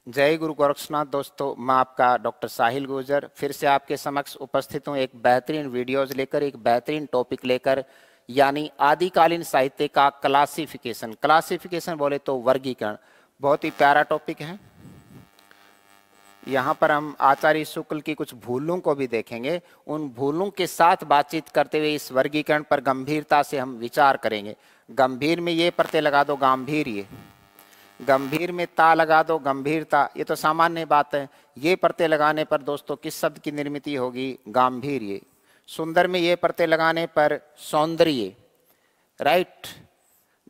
जय गुरु गोरक्षनाथ। दोस्तों, मैं आपका डॉक्टर साहिल गुर्जर फिर से आपके समक्ष उपस्थित हूँ एक बेहतरीन वीडियोज लेकर, एक बेहतरीन टॉपिक लेकर, यानी आदिकालीन साहित्य का क्लासिफिकेशन। क्लासिफिकेशन बोले तो वर्गीकरण। बहुत ही प्यारा टॉपिक है। यहाँ पर हम आचार्य शुक्ल की कुछ भूलों को भी देखेंगे। उन भूलों के साथ बातचीत करते हुए इस वर्गीकरण पर गंभीरता से हम विचार करेंगे। गंभीर में ये प्रत्यय लगा दो, गांभीर्य। गंभीर में ता लगा दो, गंभीरता। ये तो सामान्य बात है। ये प्रत्यय लगाने पर दोस्तों किस शब्द की निर्मिति होगी? गांभीर्य। सुंदर में ये प्रत्यय लगाने पर सौंदर्य, राइट।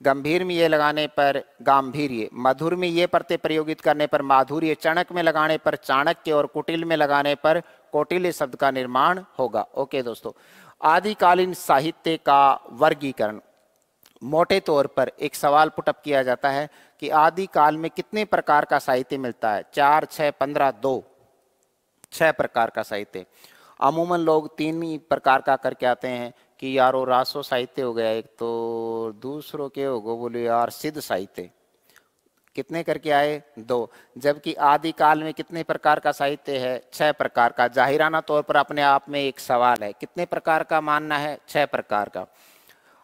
गंभीर में ये लगाने पर गांभीर्य। मधुर में ये प्रत्यय प्रयोगित करने पर माधुर्य। चणक में लगाने पर चाणक्य और कुटिल में लगाने पर कौटिल्य शब्द का निर्माण होगा। ओके दोस्तों, आदिकालीन साहित्य का वर्गीकरण। मोटे तौर पर एक सवाल पुटअप किया जाता है कि आदिकाल में कितने प्रकार का साहित्य मिलता है? 4, 6, 15, 2, 6 प्रकार का साहित्य। अमूमन लोग 3 ही प्रकार का करके आते हैं कि यार वो रासो साहित्य हो गया एक, तो दूसरों के हो गो बोले यार सिद्ध साहित्य। कितने करके आए? 2। जबकि आदिकाल में कितने प्रकार का साहित्य है? 6 प्रकार का। जाहिराना तौर पर अपने आप में एक सवाल है, कितने प्रकार का मानना है? 6 प्रकार का।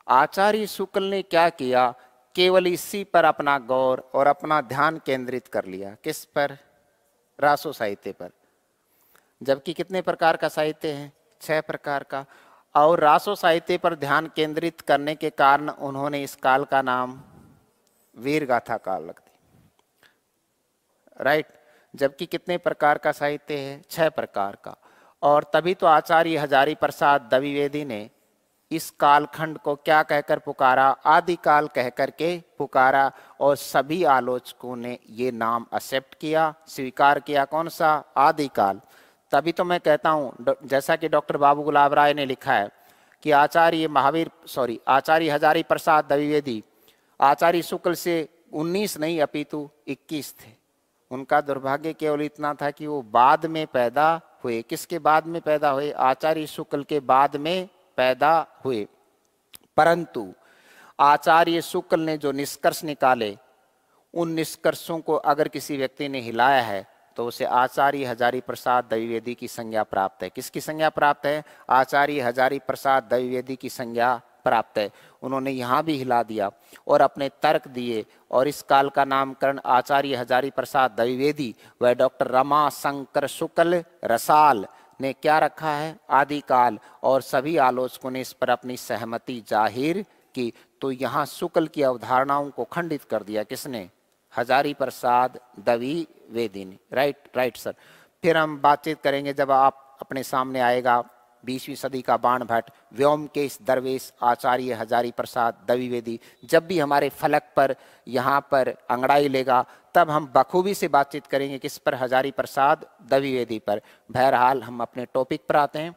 आचार्य शुक्ल ने क्या किया? केवल इसी पर अपना गौर और अपना ध्यान केंद्रित कर लिया। किस पर? रासो साहित्य पर। जबकि कितने प्रकार का साहित्य है? 6 प्रकार का। और रासो साहित्य पर ध्यान केंद्रित करने के कारण उन्होंने इस काल का नाम वीर गाथा काल रख दिया, राइट। जबकि कितने प्रकार का साहित्य है? 6 प्रकार का। और तभी तो आचार्य हजारी प्रसाद द्विवेदी ने इस कालखंड को क्या कहकर पुकारा? आदिकाल कहकर के पुकारा। और सभी आलोचकों ने ये नाम एक्सेप्ट किया, स्वीकार किया। कौन सा? आदिकाल। तभी तो मैं कहता हूँ, जैसा कि डॉक्टर बाबू गुलाब राय ने लिखा है कि आचार्य हजारी प्रसाद द्विवेदी आचार्य शुक्ल से 19 नहीं अपितु 21 थे। उनका दुर्भाग्य केवल इतना था कि वो बाद में पैदा हुए। किसके बाद में पैदा हुए? आचार्य शुक्ल के बाद में पैदा हुए। परंतु आचार्य शुक्ल ने जो निष्कर्ष निकाले, उन निष्कर्षों को अगर किसी व्यक्ति ने हिलाया है तो उसे आचार्य हजारी प्रसाद द्विवेदी की संज्ञा प्राप्त है। किसकी संज्ञा प्राप्त है? आचार्य हजारी प्रसाद द्विवेदी की संज्ञा प्राप्त है। उन्होंने यहाँ भी हिला दिया और अपने तर्क दिए। और इस काल का नामकरण आचार्य हजारी प्रसाद द्विवेदी व डॉक्टर रमा शंकर शुक्ल रसाल ने क्या रखा है? आदिकाल। और सभी आलोचकों ने इस पर अपनी सहमति जाहिर की। तो यहाँ शुक्ल की अवधारणाओं को खंडित कर दिया। किसने? हजारी प्रसाद द्विवेदी ने। Right sir. फिर हम बातचीत करेंगे जब आप अपने सामने आएगा 20वीं सदी का बाण भट्ट, व्योमकेश दरवेश, आचार्य हजारी प्रसाद द्विवेदी। जब भी हमारे फलक पर यहाँ पर अंगड़ाई लेगा तब हम बखूबी से बातचीत करेंगे। किस पर? हजारी प्रसाद द्विवेदी पर। बहरहाल हम अपने टॉपिक पर आते हैं।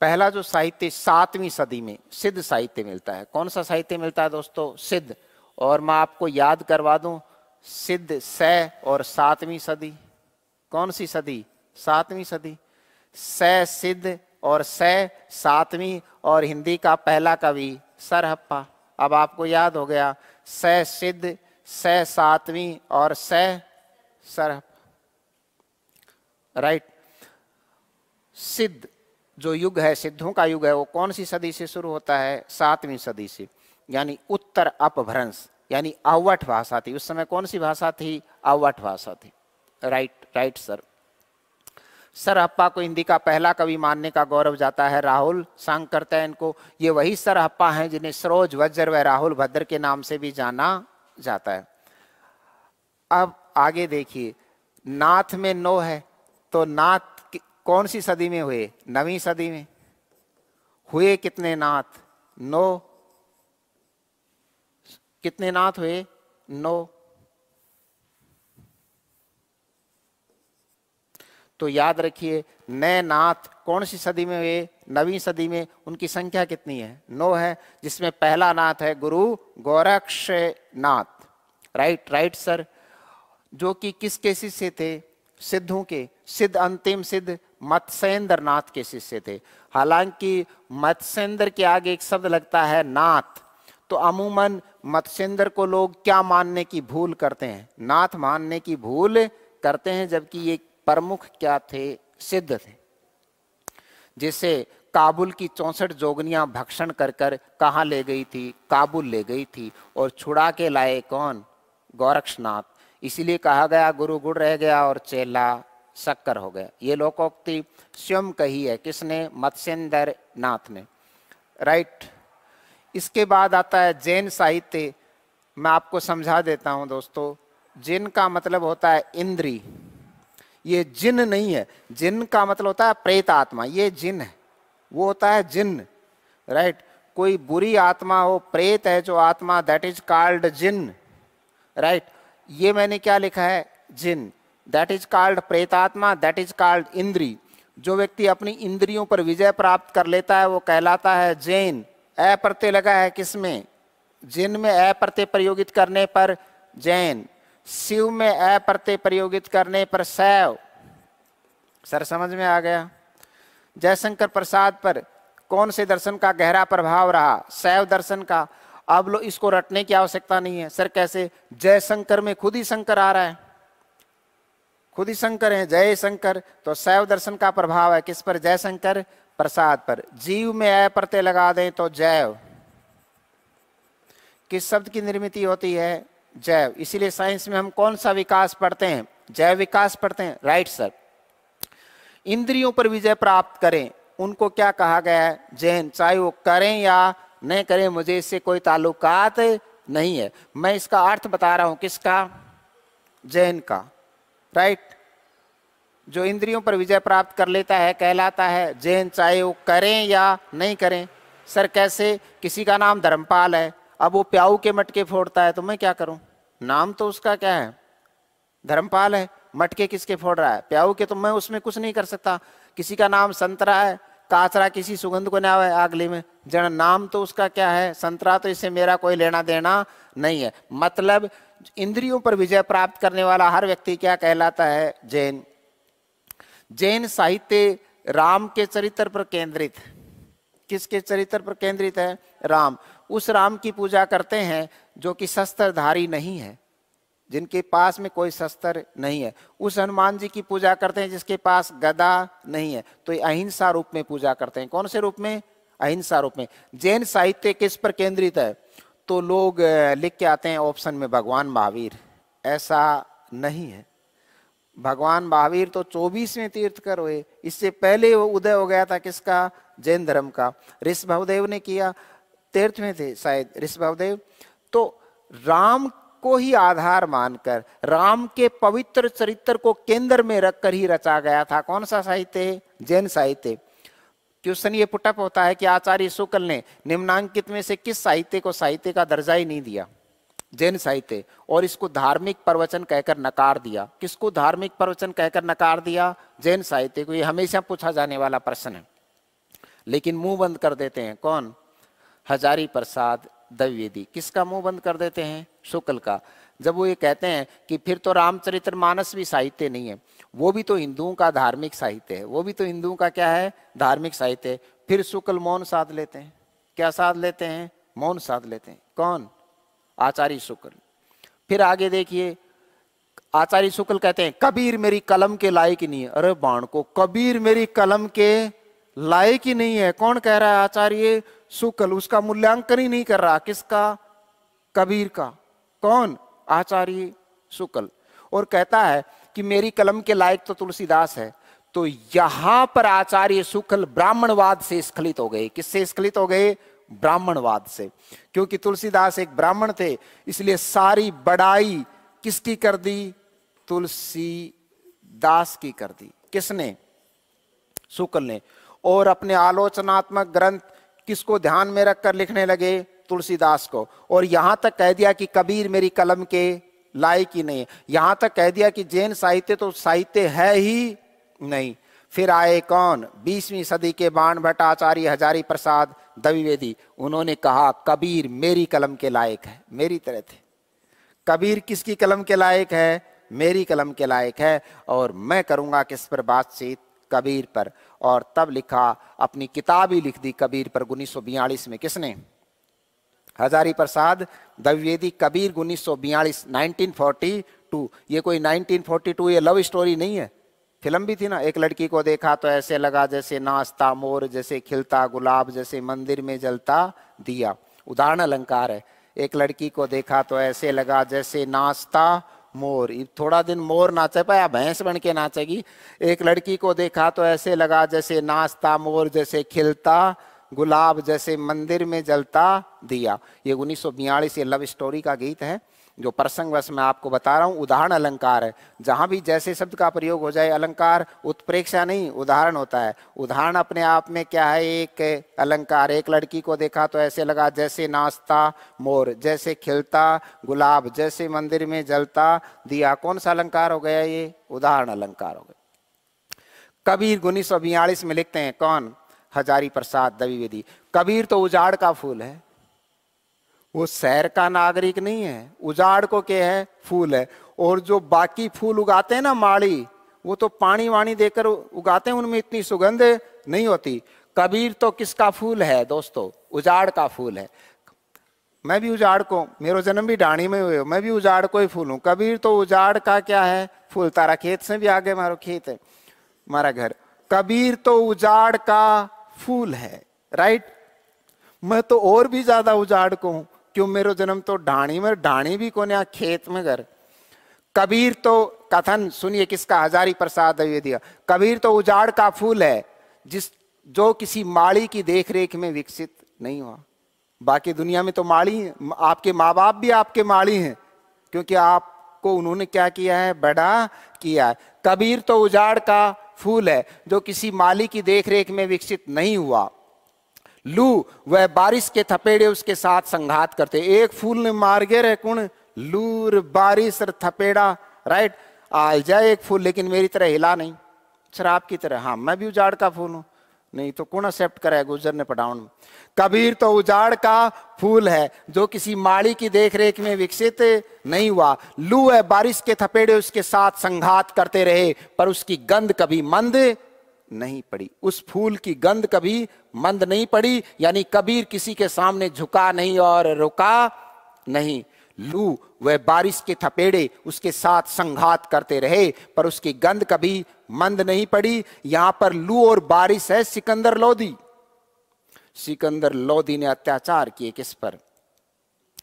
पहला जो साहित्य 7वीं सदी में सिद्ध साहित्य मिलता है। कौन सा साहित्य मिलता है दोस्तों? सिद्ध। और मैं आपको याद करवा दूं, सिद्ध 6 और 7वीं सदी। कौन सी सदी? 7वीं सदी। 6 सिद्ध और 6 7वीं। और हिंदी का पहला कवि सरहप्पा। अब आपको याद हो गया, 6 सिद्ध, 6 7वीं और 6 सरहप्पा, राइट। सिद्ध जो युग है, सिद्धों का युग है, वो कौन सी सदी से शुरू होता है? 7वीं सदी से। यानी उत्तर अपभ्रंश, यानी अवट भाषा थी। उस समय कौन सी भाषा थी? अवट भाषा थी। Right sir. सरहप्पा को हिंदी का पहला कवि मानने का गौरव जाता है। राहुल सांग करता है इनको। ये वही सरहप्पा हैं जिन्हें सरोज वज्र व राहुल भद्र के नाम से भी जाना जाता है। अब आगे देखिए, नाथ में 9 है, तो नाथ कौन सी सदी में हुए? 9वीं सदी में हुए। कितने नाथ? 9। कितने नाथ हुए? 9। तो याद रखिए, नए नाथ कौन सी सदी में हुए? 9वीं सदी में। उनकी संख्या कितनी है? 9 है, जिसमें पहला नाथ है गुरु गोरक्षनाथ। Right sir. जो कि किसके शिष्य थे? सिद्धों के। सिद्ध अंतिम सिद्ध मत्स्येंद्र नाथ के शिष्य थे। हालांकि मत्स्येंद्र के आगे एक शब्द लगता है नाथ, तो अमूमन मत्स्येंद्र को लोग क्या मानने की भूल करते हैं? नाथ मानने की भूल करते हैं, जबकि ये प्रमुख क्या थे? सिद्ध थे। जिसे काबुल की 64 जोगनियां भक्षण कर कर कहाँ ले गई थी? काबुल ले गई थी। और छुड़ा के लाए कौन? गोरक्षनाथ। इसीलिए कहा गया गुरु गुड़ रह गया और चेला शक्कर हो गया। ये लोकोक्ति स्वयं कही है। किसने? मत्स्येंद्र नाथ ने। राइट। इसके बाद आता है जैन साहित्य। मैं आपको समझा देता हूं दोस्तों। जिन का मतलब होता है इंद्री, ये जिन नहीं है। जिन का मतलब होता है प्रेत आत्मा, ये जिन है, वो होता है जिन। राइट। कोई बुरी आत्मा हो, प्रेत है जो आत्मा, दैट इज कॉल्ड जिन। राइट। ये मैंने क्या लिखा है? जिन, दैट इज कॉल्ड प्रेतात्मा, दैट इज कॉल्ड इंद्री। जो व्यक्ति अपनी इंद्रियों पर विजय प्राप्त कर लेता है वो कहलाता है जैन। अ प्रत्यय लगा है किसमें? जिन में अ प्रत्यय प्रयोगित करने पर जैन, शिव में अ प्रत्यय प्रयोगित करने पर शैव। सर समझ में आ गया? जयशंकर प्रसाद पर कौन से दर्शन का गहरा प्रभाव रहा? शैव दर्शन का। अब लो इसको रटने की आवश्यकता नहीं है। सर कैसे? जयशंकर में खुद ही शंकर आ रहा है, खुद ही शंकर है जय शंकर। तो शैव दर्शन का प्रभाव है किस पर? जयशंकर प्रसाद पर। जीव में अ प्रत्यय लगा दें तो जैव। किस शब्द की निर्मित होती है? जैव। इसीलिए साइंस में हम कौन सा विकास पढ़ते हैं? जैव विकास पढ़ते हैं। Right sir. इंद्रियों पर विजय प्राप्त करें उनको क्या कहा गया है? जैन। चाहे वो करें या नहीं करें, मुझे इससे कोई ताल्लुकात नहीं है। मैं इसका अर्थ बता रहा हूं। किसका? जैन का। राइट। जो इंद्रियों पर विजय प्राप्त कर लेता है कहलाता है जैन, चाहे वो करें या नहीं करें। सर कैसे? किसी का नाम धर्मपाल है, अब वो प्याऊ के मटके फोड़ता है तो मैं क्या करूं? नाम तो उसका क्या है? धर्मपाल है। मटके किसके फोड़ रहा है? प्याऊ के। तो मैं उसमें कुछ नहीं कर सकता। किसी का नाम संतरा है, काचरा किसी सुगंध को ना है आगली में, जन नाम तो उसका क्या है? संतरा। तो इससे मेरा कोई लेना देना नहीं है। मतलब इंद्रियों पर विजय प्राप्त करने वाला हर व्यक्ति क्या कहलाता है? जैन। जैन साहित्य राम के चरित्र पर केंद्रित। किसके चरित्र पर केंद्रित है? राम। उस राम की पूजा करते हैं जो कि शस्त्रधारी नहीं है, जिनके पास में कोई शस्त्र नहीं है। उस हनुमान जी की पूजा करते हैं जिसके पास गदा नहीं है। तो ये अहिंसा रूप में पूजा करते हैं। कौन से रूप में? अहिंसा रूप में। जैन साहित्य किस पर केंद्रित है? तो लोग लिख के आते हैं ऑप्शन में भगवान महावीर। ऐसा नहीं है। भगवान महावीर तो 24वें तीर्थकर हुए। इससे पहले वो उदय हो गया था किसका? जैन धर्म का। ऋषभदेव ने किया, तीर्थ में थे शायद ऋषभदेव। तो राम को ही आधार मानकर, राम के पवित्र चरित्र को केंद्र में रखकर ही रचा गया था कौन सा साहित्य? जैन साहित्य। क्वेश्चन ये पुटअप होता है कि आचार्य शुक्ल ने निम्नांकित में से किस साहित्य को साहित्य का दर्जा ही नहीं दिया? जैन साहित्य। और इसको धार्मिक प्रवचन कहकर नकार दिया। किसको धार्मिक प्रवचन कहकर नकार दिया? जैन साहित्य को। ये हमेशा पूछा जाने वाला प्रश्न है, लेकिन मुंह बंद कर देते हैं। कौन? हजारी प्रसाद द्विवेदी। किसका मुंह बंद कर देते हैं? शुक्ल का। जब वो ये कहते हैं कि फिर तो रामचरितमानस भी साहित्य नहीं है, वो भी तो हिंदुओं का धार्मिक साहित्य है, वो भी तो हिंदुओं का क्या है? धार्मिक साहित्य। फिर शुक्ल मौन साध लेते हैं। क्या साध लेते हैं? मौन साध लेते हैं। कौन? आचार्य शुक्ल। फिर आगे देखिए, आचार्य शुक्ल कहते हैं कबीर मेरी कलम के लायक ही नहीं है। अरे बाण को, कबीर मेरी कलम के लायक ही नहीं है। कौन कह रहा है? आचार्य शुक्ल। उसका मूल्यांकन ही नहीं कर रहा। किसका? कबीर का। कौन? आचार्य शुक्ल। और कहता है कि मेरी कलम के लायक तो तुलसीदास है। तो यहां पर आचार्य शुक्ल ब्राह्मणवाद से स्खलित हो गए। किससे स्खलित हो गए? ब्राह्मणवाद से। क्योंकि तुलसीदास एक ब्राह्मण थे, इसलिए सारी बड़ाई किसकी कर दी? तुलसीदास की कर दी। किसने? शुक्ल ने। और अपने आलोचनात्मक ग्रंथ किसको ध्यान में रखकर लिखने लगे? तुलसीदास को। और यहां तक कह दिया कि कबीर मेरी कलम के लायक ही नहीं है। यहां तक कह दिया कि जैन साहित्य तो साहित्य है ही नहीं। फिर आए कौन? 20वीं सदी के बाण भट्ट आचार्य हजारी प्रसाद द्विवेदी। उन्होंने कहा कबीर मेरी कलम के लायक है। मेरी तरह थे। कबीर किसकी कलम के लायक है? मेरी कलम के लायक है। और मैं करूंगा किस पर बातचीत? कबीर पर। और तब लिखा, अपनी किताब ही लिख दी कबीर पर 1942 में। किसने? हजारी प्रसाद द्विवेदी, कबीर 1942, 1942। ये कोई 1942 ये लव स्टोरी नहीं है, फिल्म भी थी ना। एक लड़की को देखा तो ऐसे लगा जैसे नाचता मोर, जैसे खिलता गुलाब, जैसे मंदिर में जलता दिया। उदाहरण अलंकार है। एक लड़की को देखा तो ऐसे लगा जैसे नाचता मोर। थोड़ा दिन मोर नाचे पाया, भैंस बन के नाचेगी। एक लड़की को देखा तो ऐसे लगा जैसे नाचता मोर, जैसे खिलता गुलाब, जैसे मंदिर में जलता दिया। ये 1942 ये लव स्टोरी का गीत है जो प्रसंगवश मैं आपको बता रहा हूँ। उदाहरण अलंकार है। जहां भी जैसे शब्द का प्रयोग हो जाए, अलंकार उत्प्रेक्षा नहीं उदाहरण होता है। उदाहरण अपने आप में क्या है, एक अलंकार। एक लड़की को देखा तो ऐसे लगा जैसे नाचता मोर, जैसे खिलता गुलाब, जैसे मंदिर में जलता दिया। कौन सा अलंकार हो गया ये? उदाहरण अलंकार हो गया। कबीर 1942 में लिखते हैं, कौन? हजारी प्रसाद द्विवेदी। कबीर तो उजाड़ का फूल है, वो शहर का नागरिक नहीं है। उजाड़ को क्या है? फूल है। और जो बाकी फूल उगाते हैं ना माली, वो तो पानी वाणी देकर उगाते हैं, उनमें इतनी सुगंध नहीं होती। कबीर तो किसका फूल है दोस्तों? उजाड़ का फूल है। मैं भी उजाड़ को, मेरा जन्म भी डाणी में हुए, मैं भी उजाड़ को ही फूल हूं। कबीर तो उजाड़ का क्या है? फूल। तारा खेत से भी आगे मारो खेत है, हमारा घर। कबीर तो उजाड़ का फूल है, राइट। मैं तो और भी ज्यादा उजाड़ को हूं, क्यों? मेरा जन्म तो ढाणी में, ढाणी भी कोने खेत में घर। कबीर तो, कथन सुनिए किसका? हजारी प्रसाद द्विवेदी। कबीर तो उजाड़ का फूल है जो किसी माली की देखरेख में विकसित नहीं हुआ। बाकी दुनिया में तो माली है, आपके माँ बाप भी आपके माली हैं, क्योंकि आपको उन्होंने क्या किया है? बड़ा किया है। कबीर तो उजाड़ का फूल है जो किसी माली की देखरेख में विकसित नहीं हुआ। लू वह बारिश के थपेड़े उसके साथ संघात करते। एक फूल ने मार गए रे कुण, लूर बारिश और थपेड़ा, राइट। आ जाए एक फूल, लेकिन मेरी तरह हिला नहीं, शराब की तरह। हाँ, मैं भी उजाड़ का फूल हूं, नहीं तो कौन एक्सेप्ट करे गुजर ने पटाउन। कबीर तो उजाड़ का फूल है जो किसी माली की देखरेख में विकसित नहीं हुआ। लू है बारिश के थपेड़े उसके साथ संघात करते रहे, पर उसकी गंध कभी मंद नहीं पड़ी। उस फूल की गंध कभी मंद नहीं पड़ी, यानी कबीर किसी के सामने झुका नहीं और रुका नहीं। लू वह बारिश के थपेड़े उसके साथ संघात करते रहे, पर उसकी गंध कभी मंद नहीं पड़ी। यहां पर लू और बारिश है सिकंदर लोधी। सिकंदर लोधी ने अत्याचार किए किस पर?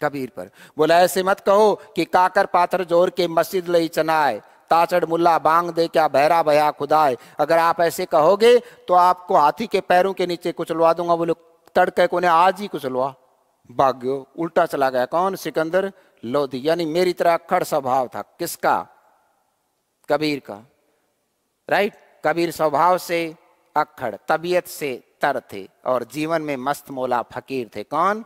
कबीर पर। बोला ऐसे मत कहो कि काकर पाथर जोर के मस्जिद लई चनाए, ताचड़ मुल्ला बांग दे क्या बहरा भया खुदाए। अगर आप ऐसे कहोगे तो आपको हाथी के पैरों के नीचे कुचलवा दूंगा। बोले तड़के को ने आज ही कुचलवा। भाग्यो उल्टा चला गया। कौन? सिकंदर लोधी। यानी मेरी तरह अक्खड़ स्वभाव था। किसका? कबीर का, राइट। कबीर स्वभाव से अक्खड़, तबीयत से तर थे और जीवन में मस्त मौला फकीर थे। कौन?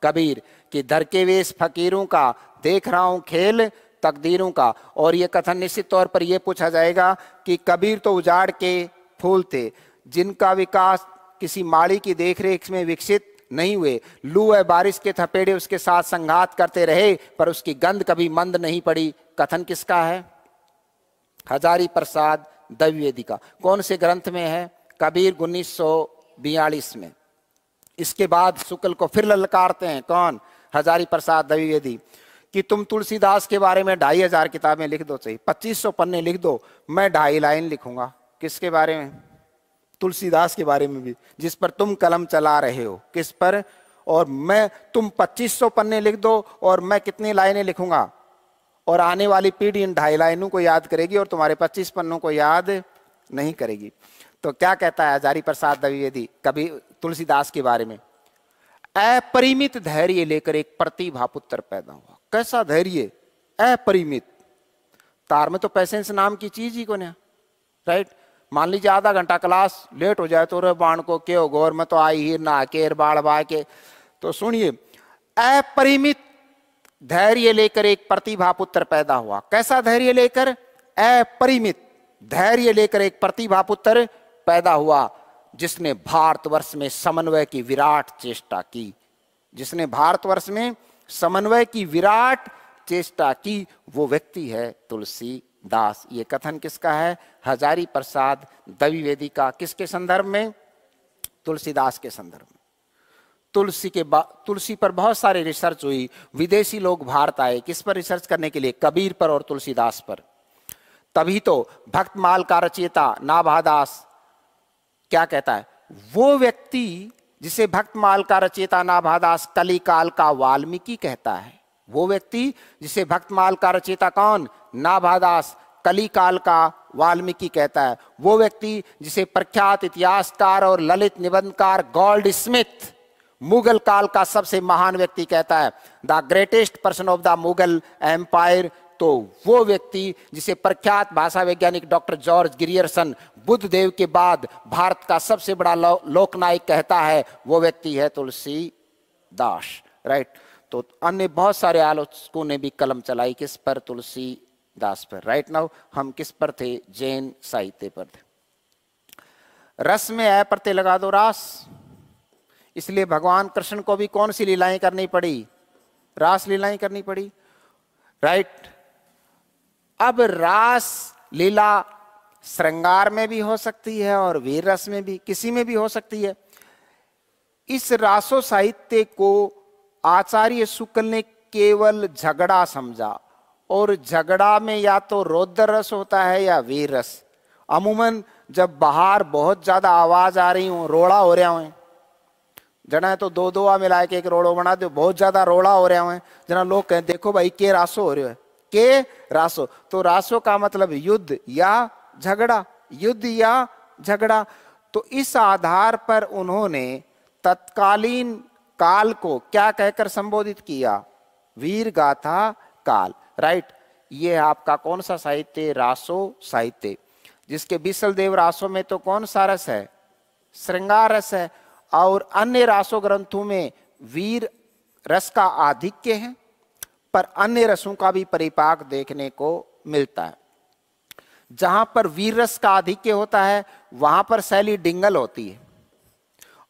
कबीर। कि दर के वेश फकीरों का, देख रहा हूं खेल तकदीरों का। और ये कथन निश्चित तौर पर यह पूछा जाएगा कि कबीर तो उजाड़ के फूल थे जिनका विकास किसी माली की देखरेख में विकसित नहीं हुए। लू है बारिश के थपेड़े उसके साथ संघात करते रहे, पर उसकी गंध कभी मंद नहीं पड़ी। कथन किसका है? हजारी प्रसाद द्विवेदी का। कौन से ग्रंथ में है? कबीर 1942 में। इसके बाद शुक्ल को फिर ललकारते हैं। कौन? हजारी प्रसाद द्विवेदी कि तुम तुलसीदास के बारे में 2500 किताबें लिख दो, चाहिए 2500 पन्ने लिख दो, मैं 2.5 लाइन लिखूंगा। किसके बारे में? तुलसीदास के बारे में भी, जिस पर तुम कलम चला रहे हो। किस पर? और मैं, तुम 2500 पन्ने लिख दो और मैं कितनी लाइनें लिखूंगा, और आने वाली पीढ़ी इन 2.5 लाइनों को याद करेगी और तुम्हारे 25 पन्नों को याद नहीं करेगी। तो क्या कहता है हजारी प्रसाद द्विवेदी कभी तुलसीदास के बारे में? अपरिमित धैर्य लेकर एक प्रतिभा पुत्र पैदा हुआ। कैसा धैर्य? अपरिमित। तार में तो पेशेंस नाम की चीज ही को नहीं, राइट। मान लीजिए आधा घंटा क्लास लेट हो जाए तो रे बाण को के हो गौर में तो आई ही ना केर बाढ़ बा के। तो सुनिए, अपरिमित धैर्य लेकर एक प्रतिभा पुत्र पैदा हुआ। कैसा धैर्य लेकर? अपरिमित धैर्य लेकर एक प्रतिभा पुत्र पैदा हुआ जिसने भारतवर्ष में समन्वय की विराट चेष्टा की। जिसने भारतवर्ष में समन्वय की विराट चेष्टा की, वो व्यक्ति है तुलसीदास। ये कथन किसका है? हजारी प्रसाद द्विवेदी का। किसके संदर्भ में? तुलसीदास के संदर्भ में। तुलसी पर बहुत सारी रिसर्च हुई, विदेशी लोग भारत आए किस पर रिसर्च करने के लिए, कबीर पर और तुलसीदास पर। तभी तो भक्तमाल का रचयिता नाभादास क्या कहता है, वो व्यक्ति जिसे भक्तमाल का रचयिता नाभादास कलिकाल का वाल्मीकि कहता है, वो व्यक्ति जिसे भक्तमाल का रचयिता कौन, नाभादास कलिकाल का वाल्मीकि कहता है, वो व्यक्ति जिसे प्रख्यात इतिहासकार और ललित निबंधकार गोल्ड स्मिथ मुगल काल का सबसे महान व्यक्ति कहता है, the greatest person of the Mughal empire, तो वो व्यक्ति जिसे प्रख्यात भाषा वैज्ञानिक doctor George Grierson Buddha Dev के बाद भारत का सबसे बड़ा लोकनायक कहता है, वो व्यक्ति है तुलसीदास, राइट। तो अन्य बहुत सारे आलोचकों ने भी कलम चलाई किस पर, तुलसीदास पर, राइट। नाउ हम किस पर थे, जैन साहित्य पर थे। रस में ऐ प्रत्यय लगा दो, रास, इसलिए भगवान कृष्ण को भी कौन सी लीलाएं करनी पड़ी, रास लीलाएं करनी पड़ी, राइट। अब रास लीला श्रृंगार में भी हो सकती है और वीर रस में भी, किसी में भी हो सकती है। इस रासो साहित्य को आचार्य शुक्ल ने केवल झगड़ा समझा, और झगड़ा में या तो रौद्र रस होता है या वीर रस। अमूमन जब बाहर बहुत ज्यादा आवाज आ रही हो, रोड़ा हो रहा हो, जना तो दो दोआ मिला के एक रोड़ो बना दो, बहुत ज्यादा रोड़ा हो रहा है, जना लोग कहें देखो भाई के रासो हो रहे हो, के रासो, तो रासो का मतलब युद्ध या झगड़ा, युद्ध या झगड़ा। तो इस आधार पर उन्होंने तत्कालीन काल को क्या कहकर संबोधित किया, वीर गाथा काल, राइट। ये आपका कौन सा साहित्य, रासो साहित्य, जिसके बिसल देव रासों में तो कौन सा रस है, श्रृंगार रस है, और अन्य रासो ग्रंथों में वीर रस का आधिक्य है, पर अन्य रसों का भी परिपाक देखने को मिलता है। जहां पर वीर रस का आधिक्य होता है वहां पर शैली डिंगल होती है,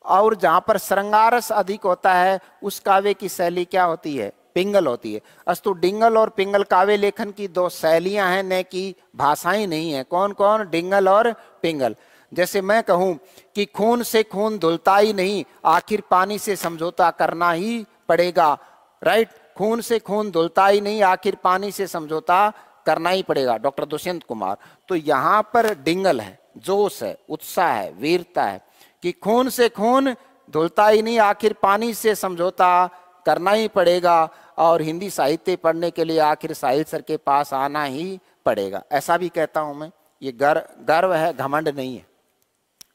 और जहां पर श्रृंगार रस अधिक होता है उस काव्य की शैली क्या होती है, पिंगल होती है। अस्तु डिंगल और पिंगल काव्य लेखन की दो शैलियां हैं, न कि भाषाएं नहीं है। कौन कौन, डिंगल और पिंगल। जैसे मैं कहूं कि खून से खून धुलता ही नहीं, आखिर पानी से समझौता करना ही पड़ेगा, राइट। खून से खून धुलता ही नहीं, आखिर पानी से समझौता करना ही पड़ेगा, डॉक्टर दुष्यंत कुमार। तो यहां पर डिंगल है, जोश है, उत्साह है, वीरता है कि खून से खून धुलता ही नहीं, आखिर पानी से समझौता करना ही पड़ेगा, और हिंदी साहित्य पढ़ने के लिए आखिर साहिल सर के पास आना ही पड़ेगा। ऐसा भी कहता हूं मैं, ये गर्व है, घमंड नहीं है,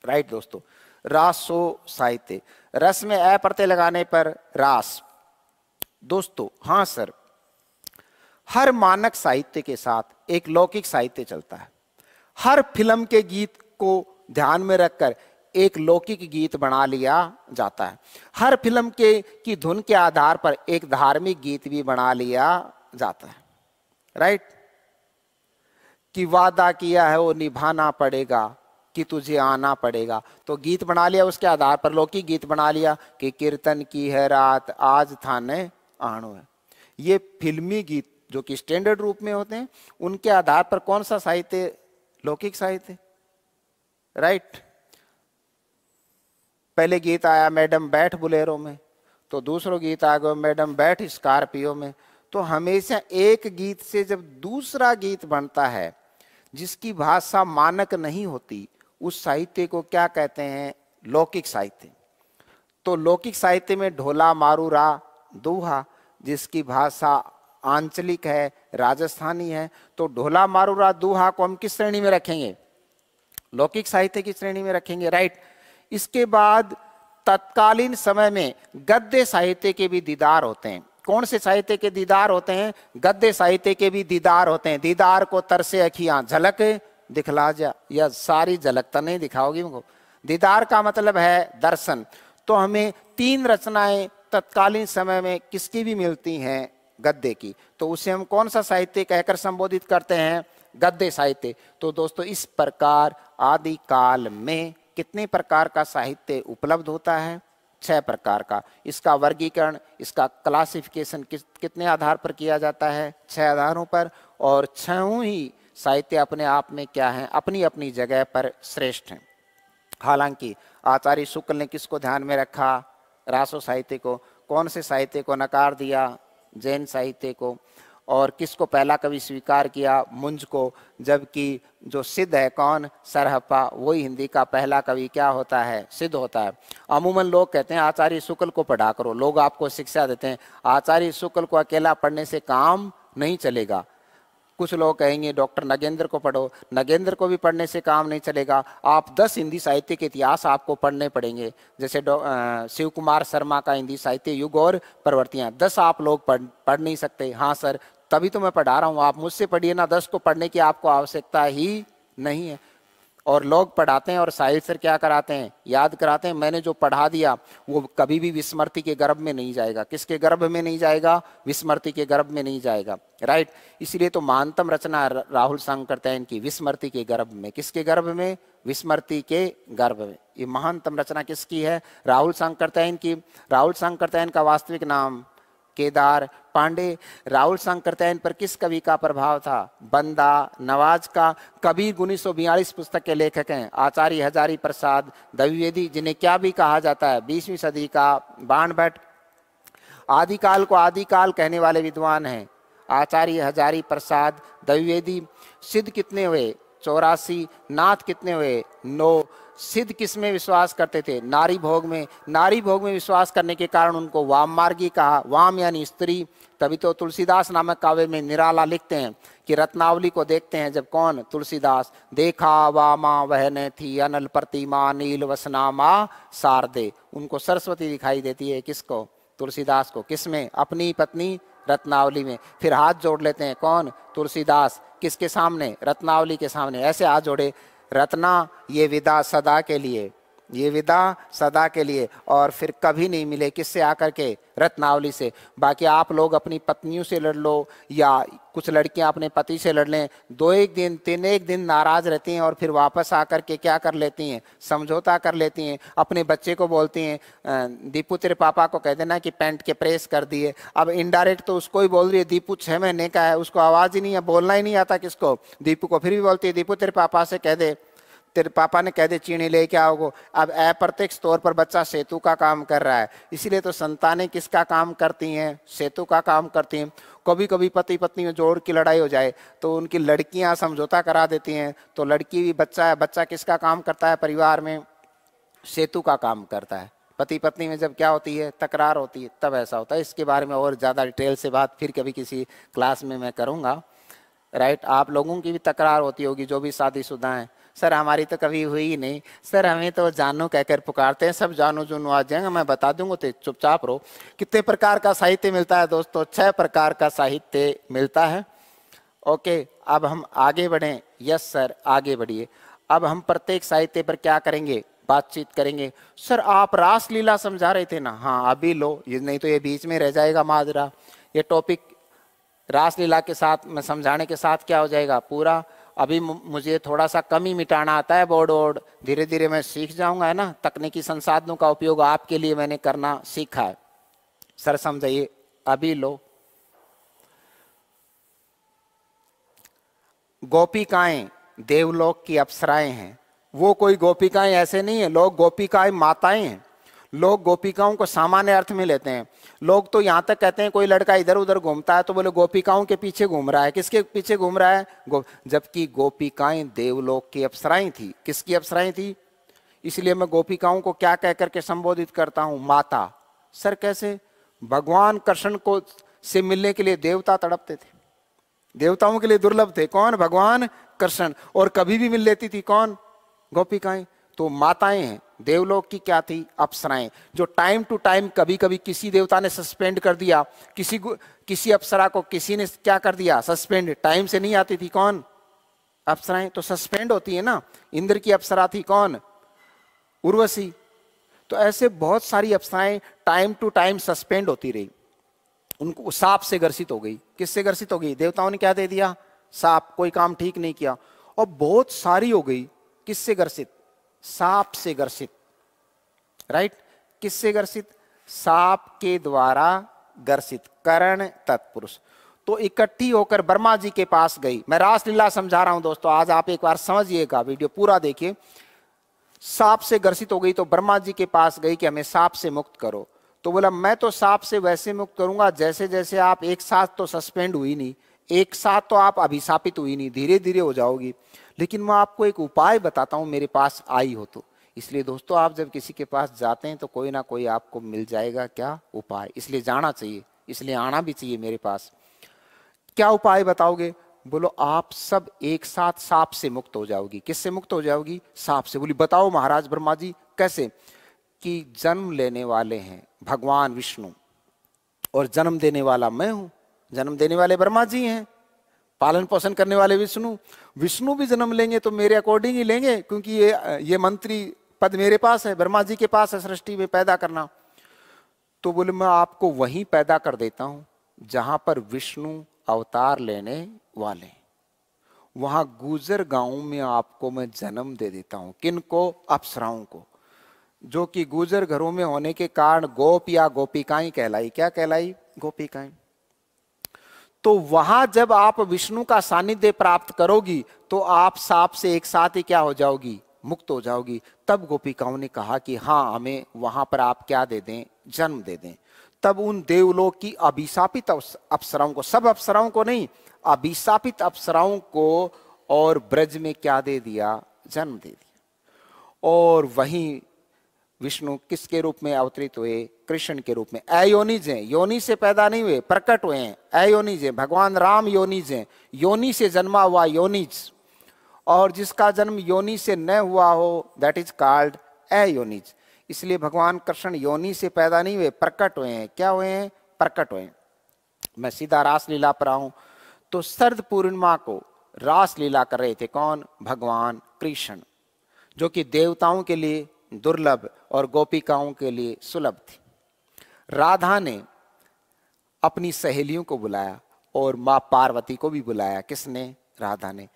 राइट दोस्तों। रासो साहित्य, रस में ऐ प्रत्यय लगाने पर रास। दोस्तों हाँ सर, हर मानक साहित्य के साथ एक लौकिक साहित्य चलता है। हर फिल्म के गीत को ध्यान में रखकर एक लौकिक गीत बना लिया जाता है। हर फिल्म की धुन के आधार पर एक धार्मिक गीत भी बना लिया जाता है, राइट। कि वादा किया है वो निभाना पड़ेगा, कि तुझे आना पड़ेगा, तो गीत बना लिया, उसके आधार पर लौकिक गीत बना लिया कि कीर्तन की है रात आज थाने आणो है। ये फिल्मी गीत जो कि स्टैंडर्ड रूप में होते हैं, उनके आधार पर कौन सा साहित्य, लौकिक साहित्य, राइट। पहले गीत आया मैडम बैठ बुलेरो में, तो दूसरा गीत आ गया मैडम बैठ स्कॉर्पियो में। तो हमेशा एक गीत से जब दूसरा गीत बनता है जिसकी भाषा मानक नहीं होती, उस साहित्य को क्या कहते हैं, लौकिक साहित्य। तो लौकिक साहित्य में ढोला मारूरा दोहा, जिसकी भाषा आंचलिक है, राजस्थानी है, तो ढोला मारूरा दोहा को हम किस श्रेणी में रखेंगे, लौकिक साहित्य की श्रेणी में रखेंगे, राइट। इसके बाद तत्कालीन समय में गद्य साहित्य के भी दीदार होते हैं। कौन से साहित्य के दीदार होते हैं, गद्य साहित्य के भी दीदार होते हैं। दीदार को तरसे अखियां, झलक दिखला जा, या सारी झलक तो नहीं दिखाओगी मुझको। दीदार का मतलब है दर्शन। तो हमें तीन रचनाएं तत्कालीन समय में किसकी भी मिलती हैं, गद्य की, तो उसे हम कौन सा साहित्य कहकर संबोधित करते हैं, गद्य साहित्य। तो दोस्तों इस प्रकार आदि काल में कितने प्रकार का साहित्य उपलब्ध होता है, 6 प्रकार का। इसका वर्गीकरण, इसका क्लासिफिकेशन कितने आधार पर किया जाता है, 6 आधारों पर, और 6 ही साहित्य अपने आप में क्या है, अपनी अपनी जगह पर श्रेष्ठ हैं। हालांकि आचार्य शुक्ल ने किसको ध्यान में रखा, रासो साहित्य को, कौन से साहित्य को नकार दिया? जैन साहित्य को। और किसको पहला कवि स्वीकार किया? मुंज को। जबकि जो सिद्ध है कौन? सरहप्पा, वही हिंदी का पहला कवि क्या होता है? सिद्ध होता है। अमूमन लोग कहते हैं आचार्य शुक्ल को पढ़ा करो, लोग आपको शिक्षा देते हैं आचार्य शुक्ल को अकेला पढ़ने से काम नहीं चलेगा। कुछ लोग कहेंगे डॉक्टर नगेंद्र को पढ़ो, नगेंद्र को भी पढ़ने से काम नहीं चलेगा। आप 10 हिंदी साहित्य के इतिहास आपको पढ़ने पड़ेंगे, जैसे शिव कुमार शर्मा का हिंदी साहित्य युग और प्रवृत्तियां, 10 आप लोग पढ़ नहीं सकते। हाँ सर, तभी तो मैं पढ़ा रहा हूँ, आप मुझसे पढ़िए ना, 10 को पढ़ने की आपको आवश्यकता ही नहीं है। और लोग पढ़ाते हैं और साहिल सर क्या कराते हैं? याद कराते हैं। मैंने जो पढ़ा दिया वो कभी भी विस्मृति के गर्भ में नहीं जाएगा। किसके गर्भ में नहीं जाएगा? विस्मृति के गर्भ में नहीं जाएगा, राइट। इसलिए तो महानतम रचना राहुल शंकरतैन की विस्मृति के गर्भ में। किसके गर्भ में? विस्मृति के गर्भ में। ये महानतम रचना किसकी है? राहुल शंकरतैन की। राहुल शंकरतैन का वास्तविक नाम केदार पांडे। राहुल शंकरतैन पर किस कवि का प्रभाव था? बंदा नवाज का। कबीर 1942 पुस्तक के लेखक हैं आचार्य हजारी प्रसाद द्विवेदी, जिन्हें क्या भी कहा जाता है? 20वीं सदी का बाणभट्ट। आदिकाल को आदिकाल कहने वाले विद्वान हैं आचार्य हजारी प्रसाद द्विवेदी। सिद्ध कितने हुए? 84। नाथ कितने हुए? 9। सिद्ध किस में विश्वास करते थे? नारी भोग में। नारी भोग में विश्वास करने के कारण उनको वाम मार्गी कहा। वाम यानी स्त्री। तभी तो तुलसीदास नामक काव्य में निराला लिखते हैं कि रत्नावली को देखते हैं जब कौन? तुलसीदास। देखा वामा वह न थी अनल प्रतिमा नील वसनामा शारदे। उनको सरस्वती दिखाई देती है। किसको? तुलसीदास को। किस में? अपनी पत्नी रत्नावली में। फिर हाथ जोड़ लेते हैं कौन? तुलसीदास। किसके सामने? रत्नावली के सामने। ऐसे हाथ जोड़े, रत्ना ये विदा सदा के लिए, ये विदा सदा के लिए। और फिर कभी नहीं मिले किससे आकर के? रत्नावली से। बाकी आप लोग अपनी पत्नियों से लड़ लो या कुछ लड़कियां अपने पति से लड़ लें, 2-1 दिन 3-1 दिन नाराज रहती हैं और फिर वापस आकर के क्या कर लेती हैं? समझौता कर लेती हैं। अपने बच्चे को बोलती हैं दीपू तेरे पापा को कह देना कि पैंट के प्रेस कर दिए। अब इनडायरेक्ट तो उसको ही बोल रही है, दीपू 6 महीने का है, उसको आवाज़ ही नहीं है, बोलना ही नहीं आता किसको? दीपू को। फिर भी बोलती है दीपू तेरे पापा से कह दे, तेरे पापा ने कह दे चीनी लेके आओगे। अब अप्रत्यक्ष तौर पर बच्चा सेतु का काम कर रहा है। इसीलिए तो संतानें किसका काम करती हैं? सेतु का काम करती हैं। कभी कभी पति पत्नी में जोड़ की लड़ाई हो जाए तो उनकी लड़कियां समझौता करा देती हैं, तो लड़की भी बच्चा है, बच्चा किसका काम करता है परिवार में? सेतु का काम करता है। पति पत्नी में जब क्या होती है? तकरार होती है, तब ऐसा होता है। इसके बारे में और ज़्यादा डिटेल से बात फिर कभी किसी क्लास में मैं करूँगा, राइट। आप लोगों की भी तकरार होती होगी जो भी शादीशुदा हैं। सर हमारी तो कभी हुई ही नहीं, सर हमें तो जानू कहकर पुकारते हैं, सब जानू जुनू आ जाएंगे, मैं बता दूंगा तो चुपचाप रहो। कितने प्रकार का साहित्य मिलता है दोस्तों? 6 प्रकार का साहित्य मिलता है। ओके, अब हम आगे बढ़ें। यस सर, आगे बढ़िए। अब हम प्रत्येक साहित्य पर क्या करेंगे? बातचीत करेंगे। सर आप रासलीला समझा रहे थे ना? हाँ अभी लो, ये नहीं तो ये बीच में रह जाएगा माजरा। ये टॉपिक रासलीला के साथ में समझाने के साथ क्या हो जाएगा पूरा। अभी मुझे थोड़ा सा कम ही मिटाना आता है बोर्ड वोर्ड, धीरे धीरे मैं सीख जाऊंगा, है ना। तकनीकी संसाधनों का उपयोग आपके लिए मैंने करना सीखा है। सर समझाइए, अभी लो। गोपिकाएं देवलोक की अप्सराएं हैं। वो कोई गोपिकाएं ऐसे नहीं है, लोग गोपिकाएं माताएं हैं। लोग गोपिकाओं को सामान्य अर्थ में लेते हैं। लोग तो यहाँ तक कहते हैं कोई लड़का इधर उधर घूमता है तो बोले गोपिकाओं के पीछे घूम रहा है। किसके पीछे घूम रहा है? जबकि गोपिकाएं देवलोक की अप्सराएं थी। किसकी अप्सराएं थी? इसलिए मैं गोपिकाओं को क्या कह करके संबोधित करता हूँ? माता। सर कैसे? भगवान कृष्ण को से मिलने के लिए देवता तड़पते थे, देवताओं के लिए दुर्लभ थे। कौन? भगवान कृष्ण। और कभी भी मिल लेती थी कौन? गोपिकाएं। तो माताएं हैं। देवलोक की क्या थी? अप्सराएं, जो टाइम टू टाइम कभी कभी किसी देवता ने सस्पेंड कर दिया, किसी अप्सरा को किसी ने क्या कर दिया? सस्पेंड। टाइम से नहीं आती थी कौन? अप्सराएं। तो सस्पेंड होती है ना। इंद्र की अप्सरा थी कौन? उर्वशी। तो ऐसे बहुत सारी अप्सराएं टाइम टू टाइम सस्पेंड होती रही। उनको साप से ग्रसित हो गई। किससे ग्रसित हो गई? देवताओं ने क्या दे दिया? साप। कोई काम ठीक नहीं किया और बहुत सारी हो गई। किससे ग्रसित? सांप से ग्रसित, राइट। किससे ग्रसित? सांप के द्वारा ग्रसित। कर्ण तत्पुरुष। तो इकट्ठी होकर ब्रह्मा जी के पास गई। मैं रासलीला समझा रहा हूं दोस्तों, आज आप एक बार समझिएगा, वीडियो पूरा देखिए। सांप से ग्रसित हो गई तो ब्रह्मा जी के पास गई कि हमें सांप से मुक्त करो। तो बोला मैं तो सांप से वैसे मुक्त करूंगा जैसे जैसे आप एक साथ तो सस्पेंड हुई नहीं, एक साथ तो आप अभिशापित हुई नहीं, धीरे धीरे हो जाओगी। लेकिन मैं आपको एक उपाय बताता हूं, मेरे पास आई हो तो। इसलिए दोस्तों आप जब किसी के पास जाते हैं तो कोई ना कोई आपको मिल जाएगा, क्या उपाय, इसलिए जाना चाहिए, इसलिए आना भी चाहिए मेरे पास। क्या उपाय बताओगे? बोलो आप सब एक साथ सांप से मुक्त हो जाओगी। किससे मुक्त हो जाओगी? सांप से। बोली बताओ महाराज ब्रह्मा जी कैसे? कि जन्म लेने वाले हैं भगवान विष्णु और जन्म देने वाला मैं हूं। जन्म देने वाले ब्रह्मा जी हैं, पालन पोषण करने वाले विष्णु। विष्णु भी जन्म लेंगे तो मेरे अकॉर्डिंग ही लेंगे, क्योंकि ये मंत्री पद मेरे पास है, ब्रह्मा जी के पास है सृष्टि में पैदा करना। तो बोले मैं आपको वहीं पैदा कर देता हूं जहां पर विष्णु अवतार लेने वाले, वहां गुजर गांव में आपको मैं जन्म दे देता हूं। किनको? अप्सराओं को, जो कि गुजर घरों में होने के कारण गोप या गोपिकाएं कहलाई। क्या कहलाई? गोपिकाएं। तो वहां जब आप विष्णु का सानिध्य प्राप्त करोगी तो आप सांप से एक साथ ही क्या हो जाओगी? मुक्त हो जाओगी। तब गोपिकाओं ने कहा कि हाँ हमें वहां पर आप क्या दे दें? जन्म दे दें। तब उन देवलोक की अभिशापित अप्सराओं को, सब अप्सराओं को नहीं, अभिशापित अप्सराओं को और ब्रज में क्या दे दिया? जन्म दे दिया। और वहीं विष्णु किसके रूप में अवतरित हुए? कृष्ण के रूप में। अयोनिज हैं, योनि से पैदा नहीं हुए, प्रकट हुए हैं। अयोनिज हैं, भगवान राम योनिज हैं, योनि से जन्मा हुआ योनिज। और जिसका जन्म योनि से न हुआ हो दैट इज कॉल्ड अयोनिज। इसलिए भगवान कृष्ण योनि से पैदा नहीं हुए, प्रकट हुए हैं। क्या हुए हैं? प्रकट हुए हैं। मैं सीधा रासलीला पर आऊं तो शरद पूर्णिमा को रासलीला कर रहे थे कौन? भगवान कृष्ण, जो कि देवताओं के लिए दुर्लभ और गोपिकाओं के लिए सुलभ थी। राधा ने अपनी सहेलियों को बुलाया और मां पार्वती को भी बुलाया। किसने? राधा ने।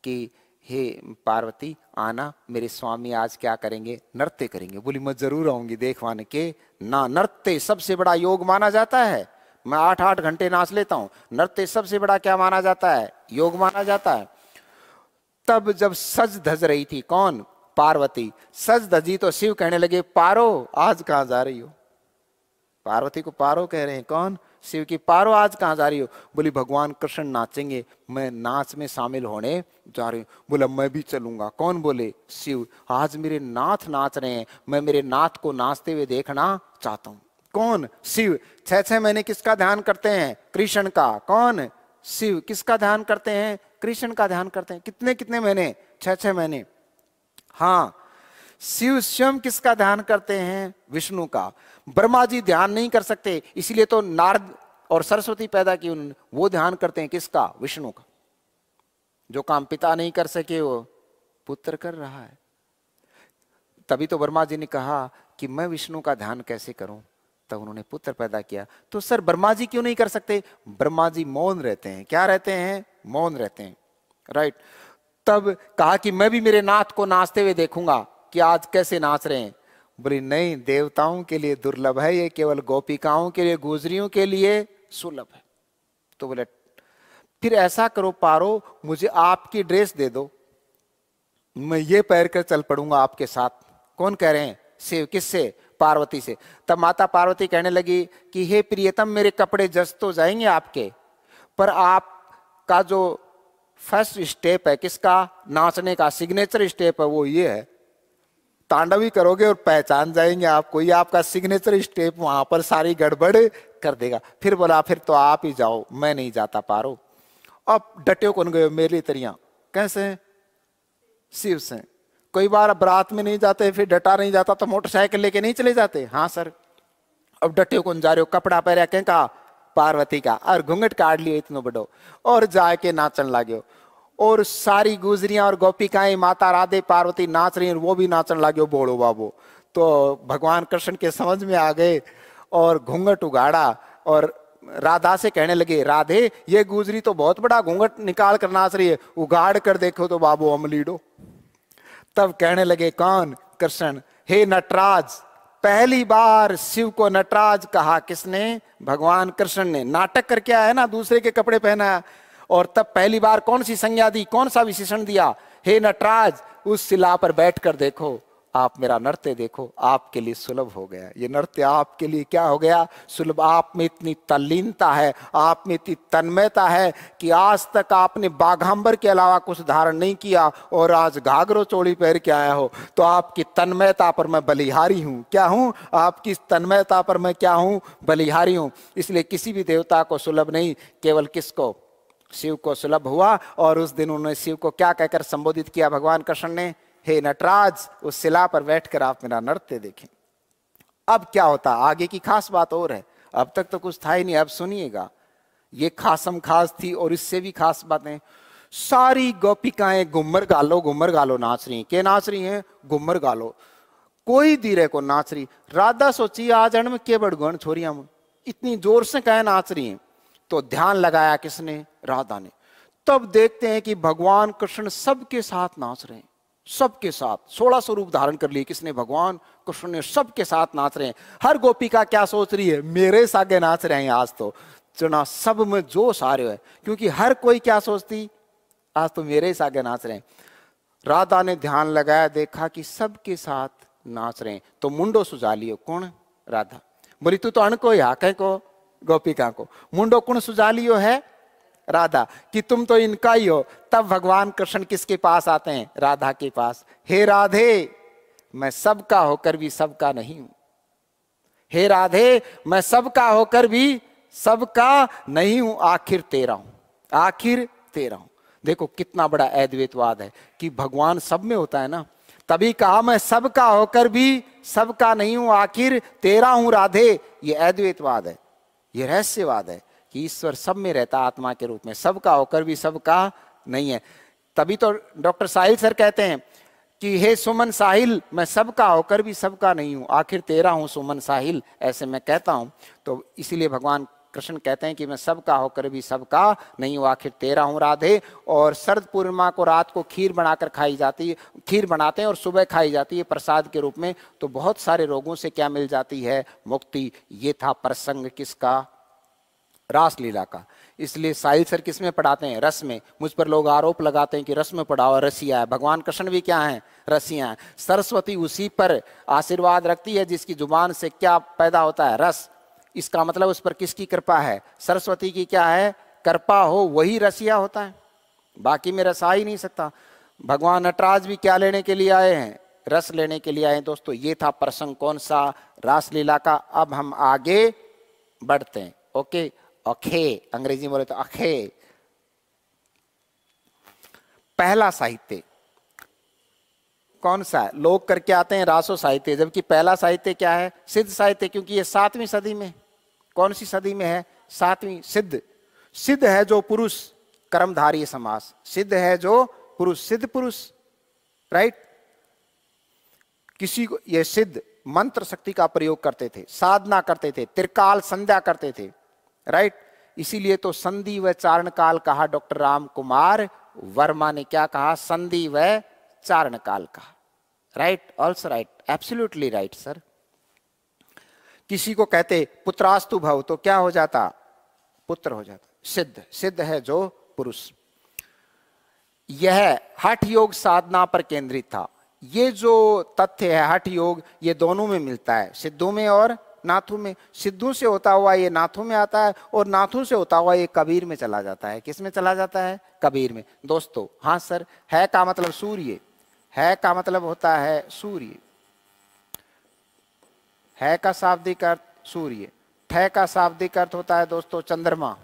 कि हे पार्वती आना, मेरे स्वामी आज क्या करेंगे? नृत्य करेंगे। बोली मैं जरूर आऊंगी देखवाने के ना। नृत्य सबसे बड़ा योग माना जाता है। मैं 8-8 घंटे नाच लेता हूं। नृत्य सबसे बड़ा क्या माना जाता है? योग माना जाता है। तब जब सज धज रही थी कौन? पार्वती। सज धजी तो शिव कहने लगे पारो आज कहां जा रही हो? पार्वती को पारो कह रहे हैं कौन? शिव की पारो आज कहां जा रही हो? बोली भगवान कृष्ण नाचेंगे, मैं नाच में शामिल होने जा रही हूं। बोला मैं भी चलूंगा। कौन? बोले शिव। आज मेरे नाथ नाच रहे हैं, मैं मेरे नाथ को नाचते हुए देखना चाहता हूं। कौन? शिव। 6-6 महीने किसका ध्यान करते हैं? कृष्ण का। कौन? शिव। किसका ध्यान करते हैं? कृष्ण का ध्यान करते हैं। कितने कितने महीने? 6-6 महीने। हाँ, शिव स्वयं किसका ध्यान करते हैं? विष्णु का। ब्रह्मा जी ध्यान नहीं कर सकते, इसलिए तो नारद और सरस्वती पैदा की उन्होंने। वो ध्यान करते हैं किसका? विष्णु का। जो काम पिता नहीं कर सके वो पुत्र कर रहा है। तभी तो ब्रह्मा जी ने कहा कि मैं विष्णु का ध्यान कैसे करूं, तब उन्होंने पुत्र पैदा किया। तो सर ब्रह्मा जी क्यों नहीं कर सकते? ब्रह्मा जी मौन रहते हैं। क्या रहते हैं? मौन रहते हैं। राइट। तब कहा कि मैं भी मेरे नाथ को नाचते हुए देखूंगा कि आज कैसे नाच रहे हैं। बोली नहीं, देवताओं के लिए दुर्लभ है ये, केवल गोपिकाओं के लिए, गुजरियों के लिए सुलभ है। तो बोले फिर ऐसा करो पारो, मुझे आपकी ड्रेस दे दो, मैं ये पहन कर चल पड़ूंगा आपके साथ। कौन कह रहे हैं? शिव। किससे? पार्वती से। तब माता पार्वती कहने लगी कि हे प्रियतम, मेरे कपड़े जस तो जाएंगे आपके, पर आपका जो फर्स्ट स्टेप है किसका? नाचने का सिग्नेचर स्टेप है, वो ये है। तांडवी करोगे और पहचान जाएंगे आपको, ये आपका सिग्नेचर स्टेप वहां पर सारी गड़बड़ कर देगा। फिर बोला फिर तो आप ही जाओ, मैं नहीं जाता पारो। अब डटे कौन गए? मेरी तरिया। कैसे? शिव से। कोई बार बारात में नहीं जाते, फिर डटा नहीं जाता तो मोटरसाइकिल लेके नहीं चले जाते? हाँ सर। अब डटे कौन जा रहे हो? कपड़ा पहरा कहीं का? पार्वती का। और घूंघट काट लियो इतनो बड़ो और जाके नाचन लाग्यो। और सारी गुजरियां और गोपिकाएं, माता राधे पार्वती नाच रही, वो भी नाचन लाग्यो बोलो बाबो। तो भगवान कृष्ण के समझ में आ गए और घूंघट उगाड़ा और राधा से कहने लगे राधे ये गुजरी तो बहुत बड़ा घूंघट निकाल कर नाच रही है, उगाड़ कर देखो तो बाबू अमलीडो। तब कहने लगे कौन? कृष्ण। हे नटराज। पहली बार शिव को नटराज कहा किसने? भगवान कृष्ण ने। नाटक करके आया ना, दूसरे के कपड़े पहनाया। और तब पहली बार कौन सी संज्ञा दी, कौन सा विशेषण दिया? हे नटराज, उस शिला पर बैठकर देखो आप मेरा नृत्य देखो, आपके लिए सुलभ हो गया। ये नृत्य आपके लिए क्या हो गया? सुलभ। आप में इतनी तल्लीनता है, आप में इतनी तन्मयता है कि आज तक आपने बाघांबर के अलावा कुछ धारण नहीं किया और आज घाघरो चोली पहन के आया हो, तो आपकी तन्मयता पर मैं बलिहारी हूं। क्या हूं? आपकी तन्मयता पर मैं क्या हूं? बलिहारी हूं। इसलिए किसी भी देवता को सुलभ नहीं, केवल किसको? शिव को सुलभ हुआ। और उस दिन उन्होंने शिव को क्या कहकर संबोधित किया भगवान कृष्ण ने? हे नटराज, उस शिला पर बैठकर आप मेरा नृत्य देखें। अब क्या होता? आगे की खास बात और है। अब तक तो कुछ था ही नहीं, अब सुनिएगा। ये खासम खास थी और इससे भी खास बातें। सारी गोपिकाएं घुम्मर गालो नाच रही हैं। क्या नाच रही हैं? घुम्मर गालो। कोई धीरे को नाच रही। राधा सोची आज में के बड़गण छोरियां इतनी जोर से कहे नाच रही हैं। तो ध्यान लगाया किसने? राधा ने। तब देखते हैं कि भगवान कृष्ण सबके साथ नाच रहे हैं, सबके साथ 16 स्वरूप धारण कर लिए किसने? भगवान कृष्ण ने। सबके साथ नाच रहे हैं। हर गोपिका क्या सोच रही है? मेरे सागे नाच रहे हैं आज तो। चुना सब में जोश आ रहे है, क्योंकि हर कोई क्या सोचती? आज तो मेरे सागे नाच रहे हैं। राधा ने ध्यान लगाया, देखा कि सबके साथ नाच रहे हैं, तो मुंडो सुझा लियो। कौन? राधा बोली तू तो अनको या कह को गोपिका को मुंडो कौन सुझा लियो है? राधा, कि तुम तो इनका ही हो। तब भगवान कृष्ण किसके पास आते हैं? राधा के पास। हे राधे, मैं सबका होकर भी सबका नहीं हूं। हे राधे, मैं सबका होकर भी सबका नहीं हूं, आखिर तेरा हूं, आखिर तेरा हूं। देखो कितना बड़ा अद्वैतवाद है कि भगवान सब में होता है ना। तभी कहा मैं सबका होकर भी सबका नहीं हूं, आखिर तेरा हूं राधे। ये अद्वैतवाद है, ये रहस्यवाद है कि ईश्वर सब में रहता आत्मा के रूप में, सबका होकर भी सबका नहीं है। तभी तो डॉक्टर साहिल सर कहते हैं कि हे सुमन साहिल, मैं सबका होकर भी सबका नहीं हूं, आखिर तेरा हूं सुमन साहिल। ऐसे मैं कहता हूं। तो इसीलिए भगवान कृष्ण कहते हैं कि मैं सबका होकर भी सबका नहीं हूं, आखिर तेरा हूं राधे। और शरद पूर्णिमा को रात को खीर बनाकर खाई जाती है, खीर बनाते हैं और सुबह खाई जाती है प्रसाद के रूप में। तो बहुत सारे रोगों से क्या मिल जाती है? मुक्ति। ये था प्रसंग किसका? रासलीला का। इसलिए साहिल सर किस में पढ़ाते हैं? रस में। मुझ पर लोग आरोप लगाते हैं कि रस में पढ़ाओ, रसिया है। भगवान कृष्ण भी क्या है? रसिया है। सरस्वती उसी पर आशीर्वाद रखती है जिसकी जुबान से क्या पैदा होता है? रस। इसका मतलब उस पर किसकी कृपा है? सरस्वती की क्या है? कृपा हो, वही रसिया होता है। बाकी में रस आ ही नहीं सकता। भगवान नटराज भी क्या लेने के लिए आए हैं? रस लेने के लिए आए हैं। दोस्तों ये था प्रसंग कौन सा? रासलीला का। अब हम आगे बढ़ते हैं। ओके, अखे, अंग्रेजी में बोले तो अखे। पहला साहित्य कौन सा है? लोग करके आते हैं रासो साहित्य, जबकि पहला साहित्य क्या है? सिद्ध साहित्य, क्योंकि ये 7वीं सदी में। कौन सी सदी में है? 7वीं। सिद्ध। सिद्ध है जो पुरुष, कर्मधारी समास। सिद्ध है जो पुरुष, सिद्ध पुरुष, राइट। किसी को ये सिद्ध मंत्र शक्ति का प्रयोग करते थे, साधना करते थे, त्रिकाल संध्या करते थे, राइट। इसीलिए तो संधि व चारण काल कहा डॉक्टर राम कुमार वर्मा ने। क्या कहा? संधि व चारण काल कहा, right. Also right, absolutely right sir. किसी को कहते पुत्रास्तु भव, तो क्या हो जाता? पुत्र हो जाता। सिद्ध। सिद्ध है जो पुरुष। यह हठ योग साधना पर केंद्रित था। ये जो तथ्य है हठ योग, ये दोनों में मिलता है, सिद्धों में और नाथों में। सिद्धों से होता हुआ ये नाथों में आता है और नाथों से होता हुआ ये कबीर में चला जाता है। किस में चला जाता है? कबीर में। दोस्तों हाँ सर, है का मतलब सूर्य, है का मतलब होता है सूर्य, है का शाब्दिक अर्थ सूर्य, ठे का शाब्दिक अर्थ होता है दोस्तों चंद्रमा।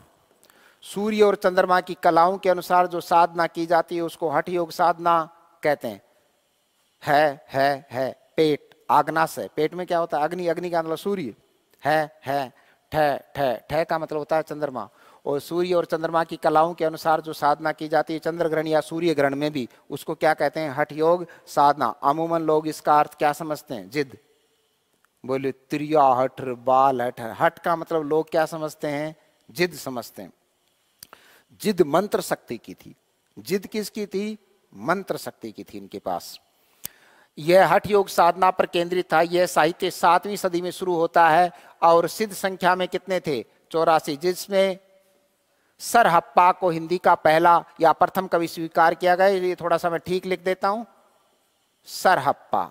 सूर्य और चंद्रमा की कलाओं के अनुसार जो साधना की जाती है उसको हठ योग साधना कहते हैं। है पेट, आग्नास है। पेट में क्या होता है? अग्नि। अग्नि का मतलब सूर्य है। ठे का मतलब होता है चंद्रमा। और सूर्य और चंद्रमा की कलाओं के अनुसार जो साधना की जाती है चंद्र ग्रहण या सूर्य ग्रहण में भी, उसको क्या कहते हैं? हठ योग साधना। अमूमन लोग इसका अर्थ क्या समझते हैं? जिद। बोले त्रिया हठ, बाल हठ। हठ का मतलब लोग क्या समझते हैं? जिद समझते हैं। जिद मंत्र शक्ति की थी। जिद किसकी थी? मंत्र शक्ति की थी इनके पास। यह हठ योग साधना पर केंद्रित था। यह साहित्य 7वीं सदी में शुरू होता है और सिद्ध संख्या में कितने थे? 84, जिसमें सरहप्पा को हिंदी का पहला या प्रथम कवि स्वीकार किया गया। ये थोड़ा सा मैं ठीक लिख देता हूं, सरहप्पा।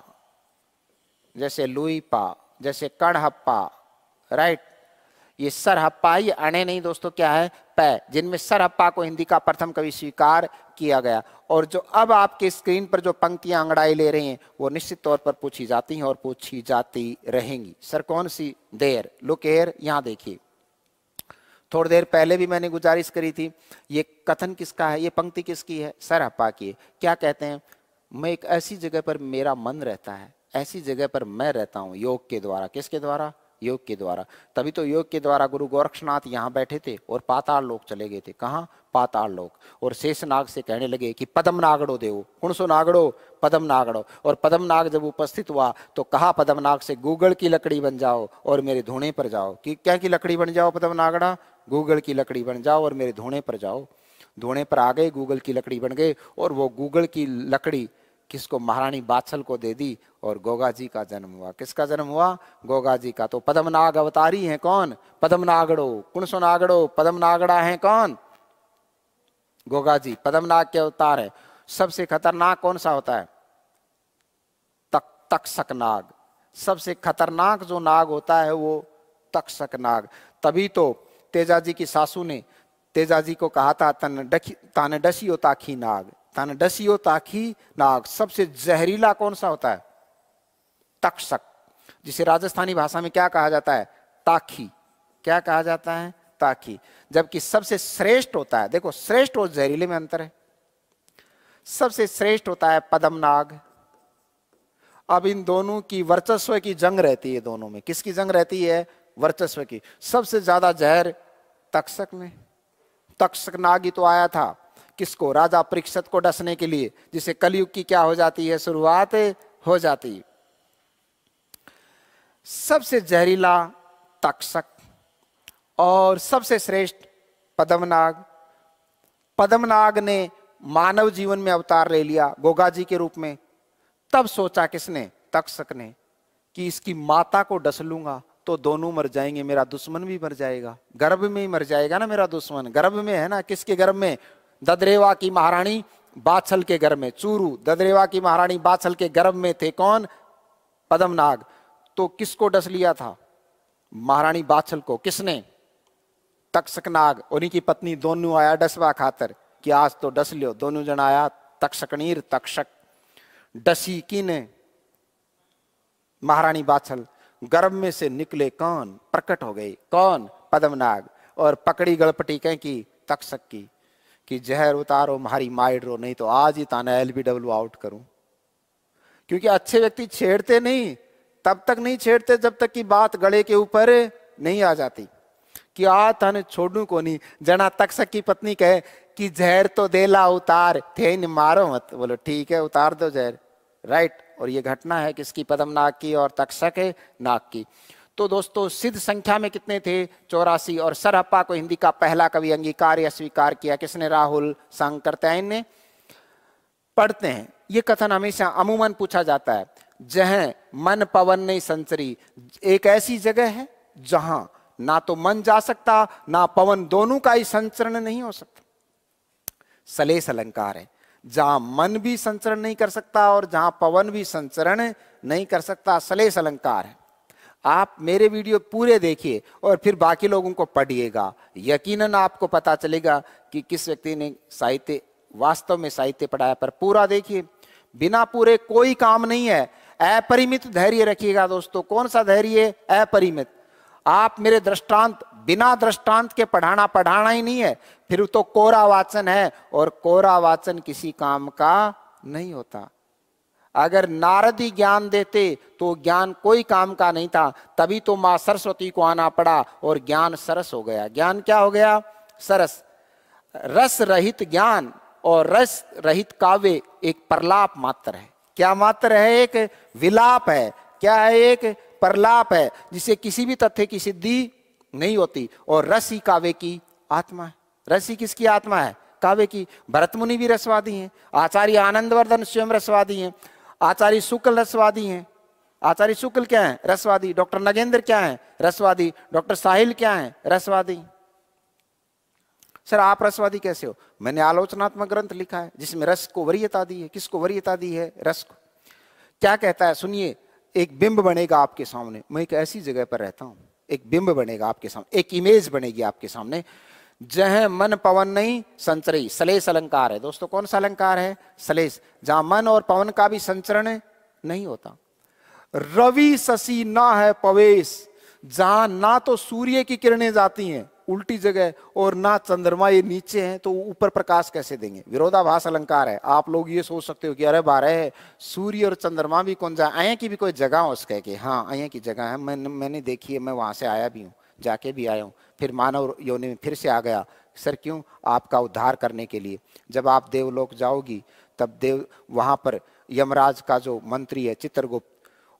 जैसे लुईपा, जैसे कड़हप्पा, राइट। ये सरहप्पा, ये अणे नहीं दोस्तों, क्या है, पै, जिनमें सरहप्पा को हिंदी का प्रथम कवि स्वीकार किया गया। और जो अब आपके स्क्रीन पर जो पंक्तियां अंगड़ाई ले रही हैं वो निश्चित तौर पर पूछी जाती हैं और पूछी जाती रहेंगी। सर कौन सी? देर, लुक एयर, यहां देखिए। थोड़ी देर पहले भी मैंने गुजारिश करी थी, ये कथन किसका है, ये पंक्ति किसकी है? सरहप्पा की है। क्या कहते हैं? मैं एक ऐसी जगह पर मेरा मन रहता है, ऐसी जगह पर मैं रहता हूं योग के द्वारा। किसके द्वारा? योग के द्वारा। तभी तो योग के द्वारा गुरु गोरक्षनाथ यहाँ बैठे थे और पाताल लोक चले गए थे। कहाँ? पाताल लोक। और शेषनाग से कहने लगे कि पदम नागड़ो देवो, कौन सो नागड़ो? पदम नागड़ो। और पदम नाग जब उपस्थित हुआ तो कहा पदम नाग से, गूगल की लकड़ी बन जाओ और मेरे धूणे पर जाओ। कि क्या की लकड़ी बन जाओ पदम नागड़ा? गूगल की लकड़ी बन जाओ और मेरे धूणे पर जाओ। धूणे पर आ गए, गूगल की लकड़ी बन गए, और वो गूगल की लकड़ी किसको? महारानी बाछल को दे दी और गोगा जी का जन्म हुआ। किसका जन्म हुआ? गोगा जी का। तो पद्मनाग अवतारी हैं कौन? पद्मनागड़ो। कुणसो नागड़ो, पद्मनागड़ा है कौन? गोगा जी पद्मनाग के अवतार है। सबसे खतरनाक कौन सा होता है? तक्षक नाग। सबसे खतरनाक जो नाग होता है वो तक्षक नाग। तभी तो तेजा जी की सासू ने तेजा जी को कहा था, ताने डसियो ताखी नाग, ताने डसियो ताखी नाग। सबसे जहरीला कौन सा होता है? तक्षक, जिसे राजस्थानी भाषा में क्या कहा जाता है? ताखी। क्या कहा जाता है? ताखी। जबकि सबसे श्रेष्ठ होता है, देखो श्रेष्ठ और जहरीले में अंतर है, सबसे श्रेष्ठ होता है पद्मनाग। अब इन दोनों की वर्चस्व की जंग रहती है, दोनों में किसकी जंग रहती है? वर्चस्व की। सबसे ज्यादा जहर तक्षक में। तक्षक नाग ही तो आया था किसको? राजा परीक्षित को डसने के लिए, जिसे कलयुग की क्या हो जाती है? शुरुआत हो जाती है। सबसे जहरीला तक्षक और सबसे श्रेष्ठ पद्मनाग। पद्मनाग ने मानव जीवन में अवतार ले लिया गोगा जी के रूप में। तब सोचा किसने? तक्षक ने, कि इसकी माता को डस लूंगा तो दोनों मर जाएंगे, मेरा दुश्मन भी मर जाएगा, गर्भ में ही मर जाएगा ना मेरा दुश्मन। गर्भ में है ना, किसके गर्भ में? ददरेवा की महारानी बाछल के गर्भ में। चूरू ददरेवा की महारानी बाछल के गर्भ में थे कौन? पद्मनाग। तो किसको डस लिया था? महारानी बाछल को। किसने? तक्षक नाग। उन्हीं की पत्नी दोनों आया डसवा खातर कि आज तो डस लियो। दोनों जन आया तक्षकनीर तक्षक। डसी किने? महारानी बाछल। गर्भ में से निकले कौन? प्रकट हो गई कौन? पद्मनाग। और पकड़ी गड़पटी कह की? तक्षक की, कि जहर उतारो मारी माइड रो, नहीं तो आज ही ताना LBW आउट करूं। क्योंकि अच्छे व्यक्ति छेड़ते नहीं, तब तक नहीं छेड़ते जब तक कि बात गले के ऊपर नहीं आ जाती, कि आ ताने छोड़ू को नहीं। जना तक्षक की पत्नी कहे कि जहर तो देला उतार, थे न मारो मत। बोलो ठीक है उतार दो जहर, राइट। और ये घटना है किसकी? पद्मनाग की और तक्षक नाग की। तो दोस्तों सिद्ध संख्या में कितने थे? 84। और सरहप्पा को हिंदी का पहला कवि अंगीकार या स्वीकार किया किसने? राहुल शंकरतैन ने। पढ़ते हैं, ये कथन हमेशा अमूमन पूछा जाता है। जहां मन पवन नहीं संचरी, एक ऐसी जगह है जहां ना तो मन जा सकता ना पवन, दोनों का ही संचरण नहीं हो सकता। सलेस अलंकार है, जहां मन भी संचरण नहीं कर सकता और जहां पवन भी संचरण नहीं कर सकता, सलेस अलंकार है। आप मेरे वीडियो पूरे देखिए और फिर बाकी लोगों को पढ़िएगा, यकीनन आपको पता चलेगा कि किस व्यक्ति ने साहित्य, वास्तव में साहित्य पढ़ाया। पर पूरा देखिए, बिना पूरे कोई काम नहीं है। अपरिमित धैर्य रखिएगा दोस्तों। कौन सा धैर्य? अपरिमित। आप मेरे दृष्टांत, बिना दृष्टांत के पढ़ाना ही नहीं है, फिर तो कोरा वाचन है, और कोरा वाचन किसी काम का नहीं होता। अगर नारद ही ज्ञान देते तो ज्ञान कोई काम का नहीं था। तभी तो मां सरस्वती को आना पड़ा और ज्ञान सरस हो गया। ज्ञान क्या हो गया? सरस। रस रहित ज्ञान और रस रहित काव्य एक प्रलाप मात्र है। क्या मात्र है? एक विलाप है। क्या है? एक प्रलाप है, जिसे किसी भी तथ्य की सिद्धि नहीं होती। और रस ही काव्य की आत्मा है। रस ही किसकी आत्मा है? काव्य की। भरत मुनि भी रसवादी हैं, आचार्य आनंदवर्धन स्वयं रसवादी हैं, आचार्य शुक्ल रसवादी हैं। आचार्य शुक्ल क्या है? रसवादी। डॉक्टर नगेंद्र क्या है? रसवादी। डॉक्टर साहिल क्या है? रसवादी। सर आप रसवादी कैसे हो? मैंने आलोचनात्मक ग्रंथ लिखा है जिसमें रस को वरीयता दी है। किसको वरीयता दी है? रस को। क्या कहता है सुनिए, एक बिंब बनेगा आपके सामने। मैं एक ऐसी जगह पर रहता हूं, एक बिंब बनेगा आपके सामने, एक इमेज बनेगी आपके सामने। जह मन पवन नहीं संचरई, सलेस अलंकार है दोस्तों। कौन सा अलंकार है? सलेस, जहां मन और पवन का भी संचरण नहीं होता। रवि शशि ना है पवेश, जहां ना तो सूर्य की किरणें जाती हैं उल्टी जगह और ना चंद्रमा, ये नीचे हैं, तो ऊपर प्रकाश कैसे देंगे? विरोधाभास अलंकार है। आप लोग ये सोच सकते हो कि अरे बारह सूर्य और चंद्रमा भी कौन जाए, अये की भी कोई जगह हो उसके कि हाँ अये की जगह है, मैंने देखी है, मैं वहां से आया भी हूँ, जाके भी आया हूँ, फिर मानव योनि में फिर से आ गया। सर क्यों? आपका उद्धार करने के लिए। जब आप देवलोक जाओगी तब देव वहां पर यमराज का जो मंत्री है चित्रगुप्त,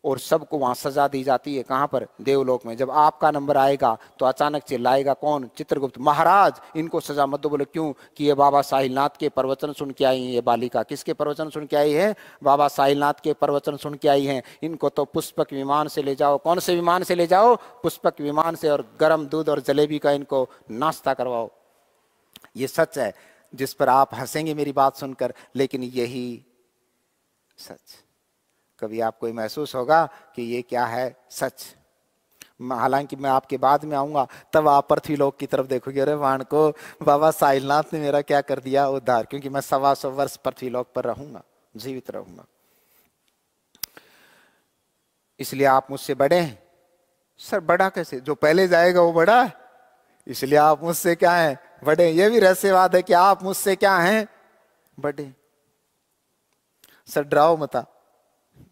और सबको वहां सजा दी जाती है। कहां पर? देवलोक में। जब आपका नंबर आएगा तो अचानक चिल्लाएगा कौन? चित्रगुप्त, महाराज इनको सजा मत दो। बोले क्यों? कि ये बाबा साहिलनाथ के प्रवचन सुन के आई है ये बालिका। किसके प्रवचन सुन के आई है? बाबा साहिलनाथ के प्रवचन सुन के आई है। इनको तो पुष्पक विमान से ले जाओ। कौन से विमान से ले जाओ? पुष्पक विमान से, और गर्म दूध और जलेबी का इनको नाश्ता करवाओ। ये सच है जिस पर आप हंसेंगे मेरी बात सुनकर, लेकिन यही सच। कभी आपको महसूस होगा कि ये क्या है? सच। हालांकि मैं आपके बाद में आऊंगा, तब आप पृथ्वीलोक की तरफ देखोगे, अरे वाण को बाबा साहिलनाथ ने मेरा क्या कर दिया उद्धार। क्योंकि मैं 125 वर्ष पृथ्वीलोक पर रहूंगा, जीवित रहूंगा। इसलिए आप मुझसे बड़े हैं। सर बड़ा कैसे? जो पहले जाएगा वो बड़ा है, इसलिए आप मुझसे क्या है? बड़े। ये भी रहस्यवाद है कि आप मुझसे क्या हैं? बड़े। सर डराओ मता,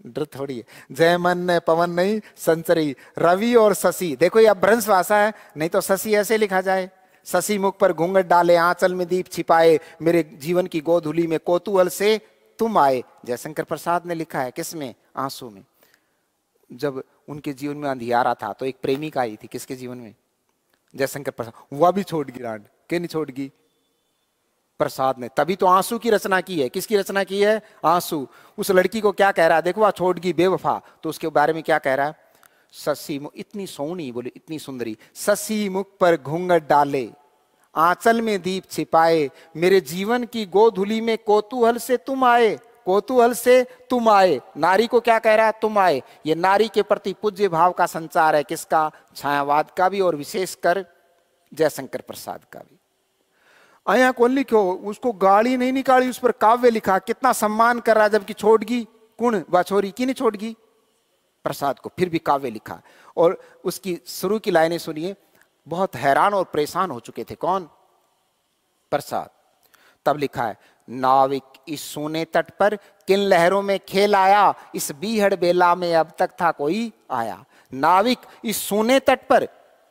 डर थोड़ी है। जय मन ने पवन नहीं संचरी, रवि और शशि। देखो ये भ्रंश भाषा है, नहीं तो शशि ऐसे लिखा जाए। शशि मुख पर घूंघट डाले, आंचल में दीप छिपाए, मेरे जीवन की गोधूली में कौतूहल से तुम आए। जयशंकर प्रसाद ने लिखा है। किसमें? आंसू में। जब उनके जीवन में अंधियारा था तो एक प्रेमिका आई थी। किसके जीवन में? जयशंकर प्रसाद। वह भी छोड़गी रांड, क्यों नहीं छोड़गी? प्रसाद ने। तभी तो आंसू की रचना की है। किसकी रचना की है? आंसू। उस लड़की को क्या कह रहा है? देखो वह छोड़गी बेवफा, तो उसके बारे में क्या कह रहा है? शशि मुख, इतनी सोहनी, बोले इतनी सुंदरी। शशि मुख पर घूंघट डाले, आंचल में दीप छिपाए, मेरे जीवन की गोधूली में कौतूहल से तुम आए। कौतूहल से तुम आए। नारी को क्या कह रहा है? तुम आए। ये नारी के प्रति पूज्य भाव का संचार है। किसका? छायावाद का भी, और विशेषकर जयशंकर प्रसाद का भी। आया कौन लिखो? उसको गाड़ी नहीं निकाली, उस पर काव्य लिखा। कितना सम्मान कर रहा, जबकि छोड़गी कुण बाछोरी की नहीं छोड़गी प्रसाद को, फिर भी काव्य लिखा। और उसकी शुरू की लाइनें सुनिए। बहुत हैरान और परेशान हो चुके थे। कौन? प्रसाद। तब लिखा है, नाविक इस सोने तट पर किन लहरों में खेल आया, इस बीहड़ बेला में अब तक था कोई आया। नाविक इस सोने तट पर,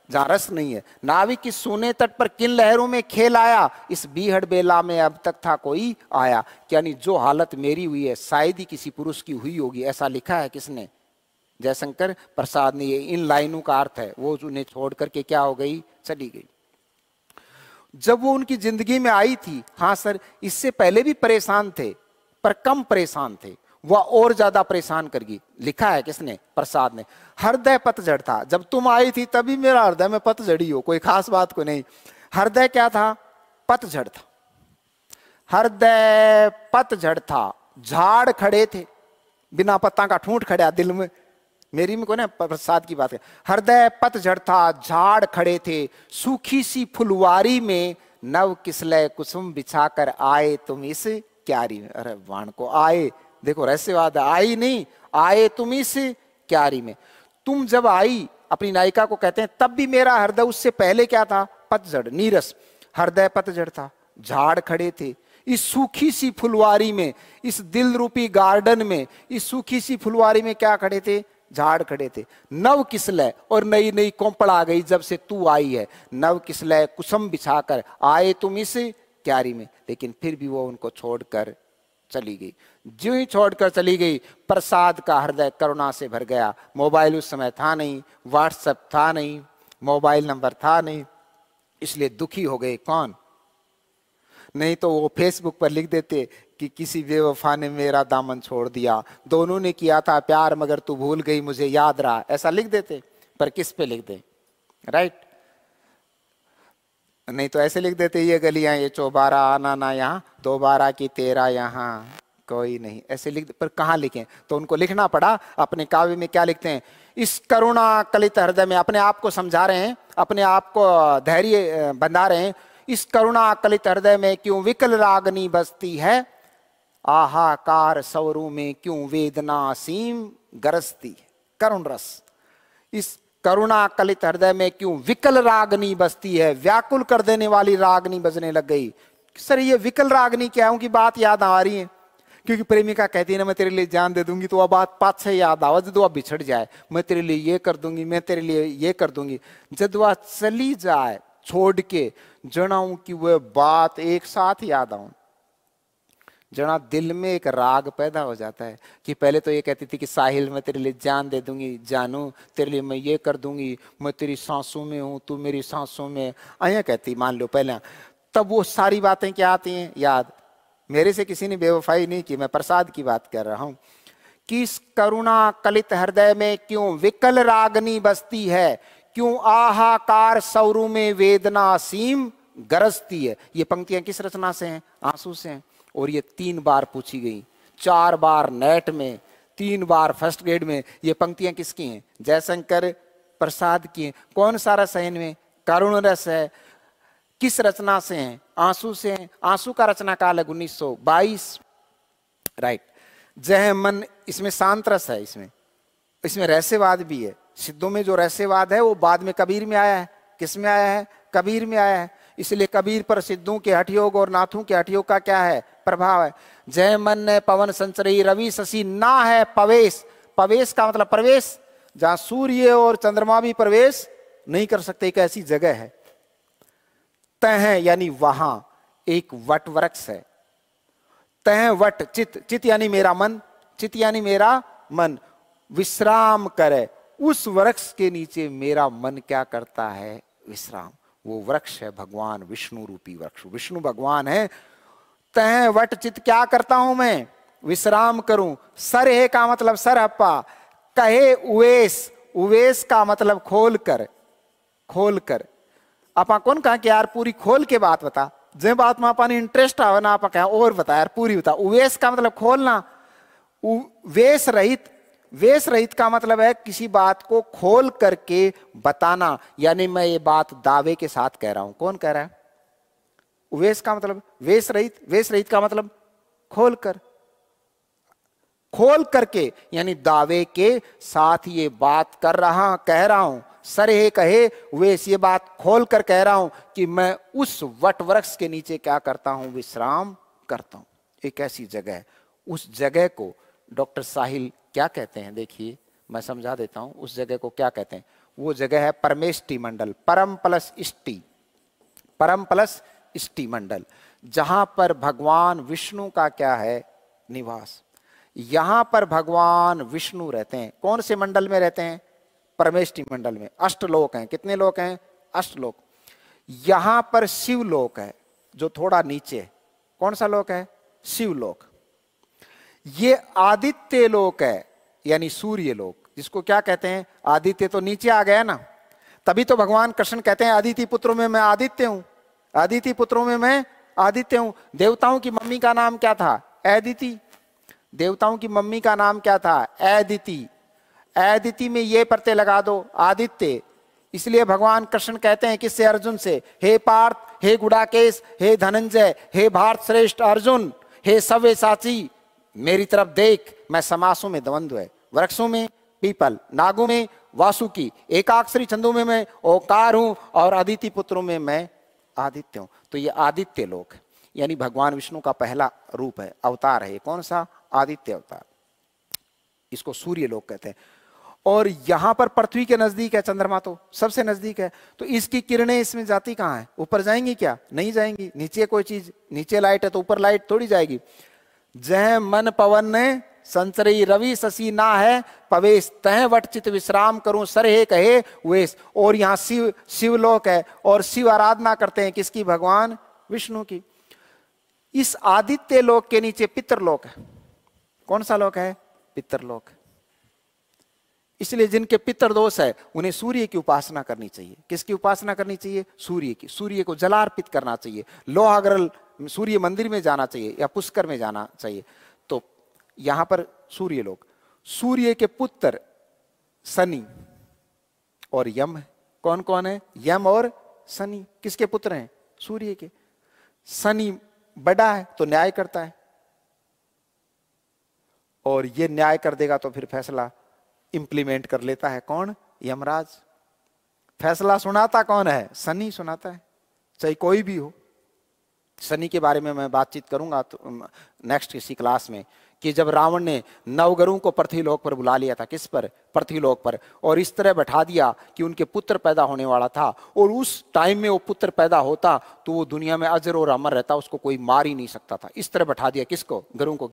जहां रस नहीं है, नाविक इस सोने तट पर किन लहरों में खेल आया, इस बीहड़ बेला में अब तक था कोई आया। यानी जो हालत मेरी हुई है शायद ही किसी पुरुष की हुई होगी। ऐसा लिखा है। किसने? जयशंकर प्रसाद ने। ये इन लाइनों का अर्थ है। वो उन्हें छोड़ करके क्या हो गई? चली गई। जब वो उनकी जिंदगी में आई थी, हाँ सर, इससे पहले भी परेशान थे, पर कम परेशान थे। वह और ज्यादा परेशान करगी। लिखा है। किसने? प्रसाद ने। हृदय पतझड़ था। जब तुम आई थी तभी मेरा हृदय में पतझड़ी हो, कोई खास बात को नहीं। हृदय क्या था? पतझड़ था। हृदय पतझड़ था। झाड़ खड़े थे, बिना पत्ता का ठूंठ खड़ा दिल में। मेरी में को ना प्रसाद की बात है। हृदय पतझड़ था, झाड़ खड़े थे, सूखी सी फुलवारी में नव किसलय कुसुम बिछाकर आए तुम इस क्यारी में। अरे वाण को आए, देखो रहस्यवाद। आई नहीं, आए तुम इस क्यारी में। तुम जब आई, अपनी नायिका को कहते हैं, तब भी मेरा हृदय उससे पहले क्या था? पतझड़, नीरस। हृदय पतझड़ था, झाड़ खड़े थे, इस सूखी सी फुलवारी में, इस दिल रूपी गार्डन में, इस सूखी सी फुलवारी में क्या खड़े थे? झाड़ खड़े थे। नव किसलय, और नई नई कोंपड़ आ गई जब से तू आई है। नव किसलय कुसुम बिछाकर आए तुम इस क्यारी में। लेकिन फिर भी वो उनको छोड़कर चली गई। जो ही छोड़कर चली गई, प्रसाद का हृदय करुणा से भर गया। मोबाइल उस समय था नहीं, व्हाट्सएप था नहीं, मोबाइल नंबर था नहीं, इसलिए दुखी हो गए। कौन? नहीं तो वो फेसबुक पर लिख देते कि किसी बेवफा ने मेरा दामन छोड़ दिया, दोनों ने किया था प्यार मगर तू भूल गई मुझे याद रहा, ऐसा लिख देते। पर किस पे लिख दे? राइट? नहीं तो ऐसे लिख देते, ये गलियां ये चौबारा, आना ना यहाँ, दोबारा की तेरा यहाँ, कोई नहीं, ऐसे लिख, पर कहाँ लिखें? तो उनको लिखना पड़ा अपने काव्य में। क्या लिखते हैं? इस करुणा कलित हृदय में, अपने आप को समझा रहे हैं, अपने आप को धैर्य बंधा रहे हैं। इस करुणा कलित हृदय में क्यों विकल रागनी बसती है, आहाकार स्वरों में क्यों वेदना असीम गरजती है। करुण रस, इस करुणा कलित हृदय में क्यों विकल रागनी बसती है, व्याकुल कर देने वाली रागनी बजने लग गई। सर ये विकल रागनी क्या है? की बात याद आ रही है, क्योंकि प्रेमिका कहती है ना मैं तेरे लिए जान दे दूंगी, तो वह बात पाँच छह याद आवाज, जब वह बिछड़ जाए, मैं तेरे लिए ये कर दूंगी, मैं तेरे लिए ये कर दूंगी। जब वह चली जाए छोड़ के, जनाऊं कि वह बात एक साथ याद आऊं, जना दिल में एक राग पैदा हो जाता है कि पहले तो ये कहती थी कि साहिल मैं तेरे लिए जान दे दूंगी, जानू तेरे लिए मैं ये कर दूंगी, मैं तेरी सांसों में हूं, तू मेरी सांसों में, अया कहती मान लो पहले। तब वो सारी बातें क्या आती हैं याद। मेरे से किसी ने बेवफाई नहीं की, मैं प्रसाद की बात कर रहा हूं। कि इस करुणा कलित हृदय में क्यों विकल रागनी बसती है, क्यों आहाकार स्वरों में वेदना असीम गरजती है। ये पंक्तियां किस रचना से हैं? आंसू से हैं। और ये 3 बार पूछी गई, 4 बार नेट में, 3 बार फर्स्ट ग्रेड में। ये पंक्तियां किसकी हैं? जयशंकर प्रसाद की हैं। कौन सा रस है इनमें? करुण रस है। किस रचना से हैं? आंसू से हैं। आंसू का रचना काल है 1922, राइट। जय मन, इसमें शांत रस है, इसमें रहस्यवाद भी है। सिद्धों में जो रहस्यवाद है वो बाद में कबीर में आया है। किस में आया है? कबीर में आया है। इसलिए कबीर पर सिद्धों के हठयोग और नाथों के हठयोग का क्या है? प्रभाव है। जय मन ने पवन संचरई रवि शशि ना है पवेश। पवेश का मतलब प्रवेश, जहां सूर्य और चंद्रमा भी प्रवेश नहीं कर सकते, एक ऐसी जगह है। तह यानी वहां एक वट वृक्ष है। तह वट चित, चित यानी मेरा मन, चित यानी मेरा मन विश्राम करे। उस वृक्ष के नीचे मेरा मन क्या करता है? विश्राम। वो वृक्ष है भगवान विष्णु रूपी वृक्ष, विष्णु भगवान है। तह वट चित क्या करता हूं मैं? विश्राम करूं। सर है का मतलब सर हप्पा, कहे उवेश, उवेश का मतलब खोल कर, खोल कर। आपा कौन कहा कि यार पूरी खोल के बात बता, जे बात में आपा इंटरेस्ट आवे ना, आपा कहा और बता यार पूरी बता। उवेश का मतलब खोलना, वेश रहित। वेश रहित का मतलब है किसी बात को खोल करके बताना, यानी मैं ये बात दावे के साथ कह रहा हूं। कौन कह रहा है? वेश का मतलब वेश रहित, वेश रहित का मतलब खोल कर, खोल करके, यानी दावे के साथ ये बात कर रहा, कह रहा हूं। सर हे कहे वेश, ये बात खोल कर कह रहा हूं कि मैं उस वट वृक्ष के नीचे क्या करता हूं? विश्राम करता हूं। एक ऐसी जगह है। उस जगह को डॉक्टर साहिल क्या कहते हैं? देखिए मैं समझा देता हूं उस जगह को क्या कहते हैं। वो जगह है परमेष्टि मंडल, परम प्लस इष्टि, परम प्लस इष्टि मंडल, जहां पर भगवान विष्णु का क्या है? निवास। यहां पर भगवान विष्णु रहते हैं। कौन से मंडल में रहते हैं? परमेष्टि मंडल में। अष्टलोक हैं। कितने लोक हैं? अष्टलोक। यहां पर शिवलोक है जो थोड़ा नीचे। कौन सा लोक है? शिवलोक। ये आदित्य लोक है, यानी सूर्य लोक, जिसको क्या कहते हैं? आदित्य तो नीचे आ गया ना, तभी तो भगवान कृष्ण कहते हैं आदित्य पुत्रों में मैं आदित्य हूं, आदित्य पुत्रों में मैं आदित्य हूं। देवताओं की मम्मी का नाम क्या था? अदिति। देवताओं की मम्मी का नाम क्या था? अदिति। अदिति में ये प्रत्यय लगा दो, आदित्य। इसलिए भगवान कृष्ण कहते हैं किससे? अर्जुन से, हे पार्थ, हे गुडाकेश, हे धनंजय, हे भारत श्रेष्ठ अर्जुन, हे सव्यसाची, मेरी तरफ देख, मैं समासों में द्वंद्व है, वृक्षों में पीपल, नागों में वासुकी, एकाक्षरी छंदों में मैं ओकार हूं, और आदित्य पुत्रों में मैं आदित्य हूं। तो ये आदित्य लोक है, यानी भगवान विष्णु का पहला रूप है, अवतार है। कौन सा? आदित्य अवतार। इसको सूर्य लोक कहते हैं। और यहां पर पृथ्वी के नजदीक है, चंद्रमा तो सबसे नजदीक है, तो इसकी किरणें इसमें जाती कहां है? ऊपर जाएंगी क्या? नहीं जाएंगी। नीचे कोई चीज, नीचे लाइट है तो ऊपर लाइट थोड़ी जाएगी। जह मन पवन ने संचरई रवि शशि ना है पवेश, तह वट चित विश्राम करूं सर हे कहे वेश। और यहां शिव, शिवलोक है, और शिव आराधना करते हैं किसकी? भगवान विष्णु की। इस आदित्य लोक के नीचे पितरलोक है। कौन सा लोक है? पितरलोक। इसलिए जिनके पितर दोष है उन्हें सूर्य की उपासना करनी चाहिए। किसकी उपासना करनी चाहिए? सूर्य की। सूर्य को जलार्पित करना चाहिए, लोहाग्रल सूर्य मंदिर में जाना चाहिए या पुष्कर में जाना चाहिए। तो यहां पर सूर्य लोक, सूर्य के पुत्र शनि और यम है। कौन कौन है? यम और शनि। किसके पुत्र हैं? सूर्य के। शनि बड़ा है तो न्याय करता है, और ये न्याय कर देगा तो फिर फैसला इंप्लीमेंट कर लेता है। कौन? यमराज। फैसला सुनाता कौन है? शनि सुनाता है, चाहे कोई भी हो। शनि के बारे में मैं बातचीत करूंगा तो नेक्स्ट किसी क्लास में, कि जब रावण ने नवग्रहों को पृथ्वीलोक पर बुला लिया था। किस पर? पृथ्वीलोक पर। और इस तरह बैठा दिया कि उनके पुत्र पैदा होने वाला था, और उस टाइम में वो पुत्र पैदा होता तो वो दुनिया में अजर और अमर रहता, उसको कोई मार ही नहीं सकता था। इस तरह बैठा दिया किसको? ग्रहों को।